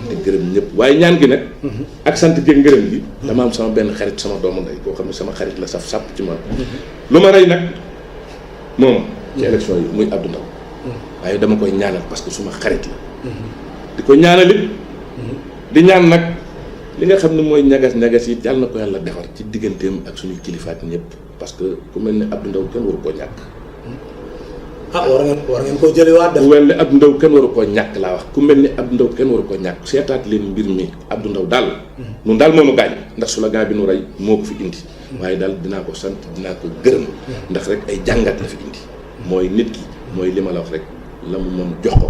di gërëm ñëpp waaye ñaan gi nag. ak sant gi ngërëm gi. dama am sama benn xarit sama doomu ndey boo xam ne sama xarit la saf sàpp ci ma. lu ma rey nag moom. ci élection yi muy Abdou Ndaw waaye dama koy ñaanal parce que suma xarit la. di ko ñaanal it. di ñaan nag li nga xam ne mooy ñagas yi yàlla na ko yàlla defar ci digganteem ak suñuy kilifa ak ñëpp parce que ku mel ne Abdou Ndaw kenn waru koo ñàkk. war ngeen koo jëliwaat. ku mel ne Abdou Ndaw kenn waru koo ñàkk laa wax ku mel ne Abdou Ndaw kenn waru koo ñàkk seetaat leen mbir mi Abdou Ndaw daal. ñun daal moo nu gaañ ndax slogan bi nu rey moo ko fi indi. waaye daal dinaa ko sant dinaa ko gërëm. ndax rek ay jàngat la fi indi. mooy nit ki mooy li ma la wax rek la mu mën jox ko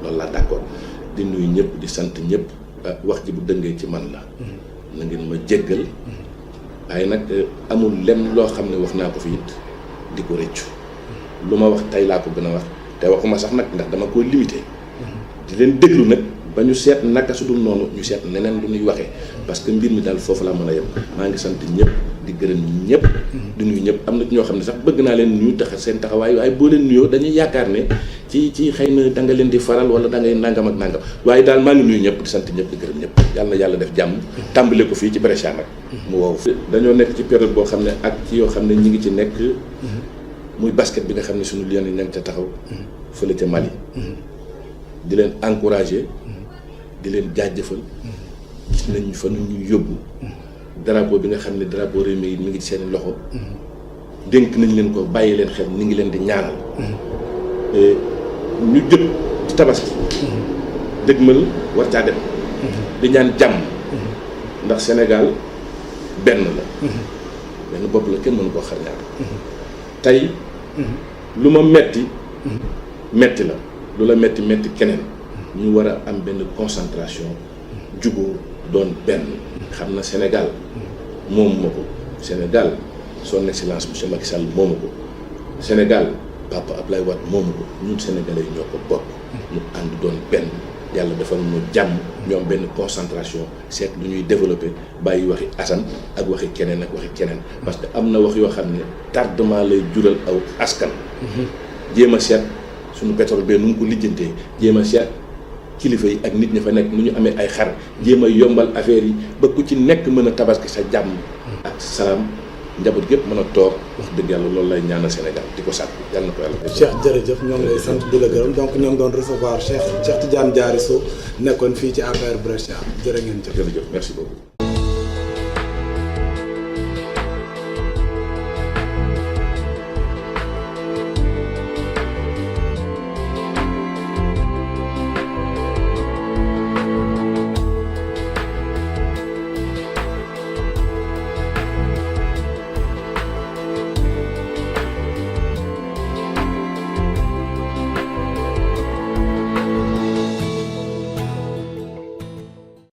loolu laa d'accord di nuyu ñëpp di sant ñëpp wax ji bu dëngee ci man la na ngeen ma jéggal waaye nag amul lenn loo xam ne wax naa ko fi it di ko rëccu lu ma wax tey laa ko gën a wax te waxuma sax nag ndax dama ko limité di leen déglu nag ba ñu seet naka su dul noonu ñu seet neneen lu ñuy waxee parce que mbir mi daal foofu laa mën a yem maa ngi sant ñëpp di gërëm ñëpp di nuyu ñëpp am na ñoo xam ne sax bëgg naa leen nuyu tax seen taxawaay waaye boo leen nuyoo dañuy yaakaar ne ci xëy na da nga leen di faral wala da ngay nangam ak nangam waaye daal maa ngi nuyu ñëpp di sant ñëpp di gërëm ñëpp yàlla na yàlla def jàmm tàmbale ko fii ci Brescia nag mu wow dañoo nekk ci période boo xam ne ak ci yoo xam ne ñi ngi ci nekk muy basket bi nga xam ne suñu lien yi ña ngi ca taxaw fële ca Mali di leen encourager di leen jaajëfal gis nañ fa nu ñuy yóbbu drapeau bi nga xam ne drapeau réew mi ngi ci seen loxo dénk nañ leen ko bàyyi leen xel ni ngi leen di ñaanal ñu jëm ci tabaski dëgmal war caa dem di ñaan jàmm ndax Sénégal benn la benn bopp la kenn mënu koo xar ñaar tey lu ma metti metti la lu la metti metti keneen ñu war a am benn concentration juboo doon benn xam na Sénégal moomu ma ko Sénégal son excellence monsieur Macky Sall moomu ko Sénégal papa Ablaye Wade moomu ko ñun sénégalais ñoo ko bokk ñu ànd doon benn yàlla defal ñu jàmm ñoom benn concentration seet lu ñuy développé bàyyi waxi Assane ak waxi keneen ak waxi keneen parce que am na wax yoo xam ne tardement lay jural aw askan jéem a seet suñu pétrole bee nu mu ko lijjantee jéem a seet kilifa yi ak nit ñi fa nekk nu ñu amee ay xar jéem a yombal affaire yi ba ku ci nekk mën a tabaski sa jàmm ak salaam njaboot gépp mën a toog wax dëgg yàlla loolu lay ñaanal Sénégal di ko sàkku yàlla na ko yàlla def. Cheikh jërëjëf ñoo ngi lay sant di la gërëm donc ñoo ngi doon recevoir Cheikh Tidiane Diary Sow nekkoon fii ci APR Brescia jërë ngeen jëf. jërëjëf merci beaucoup.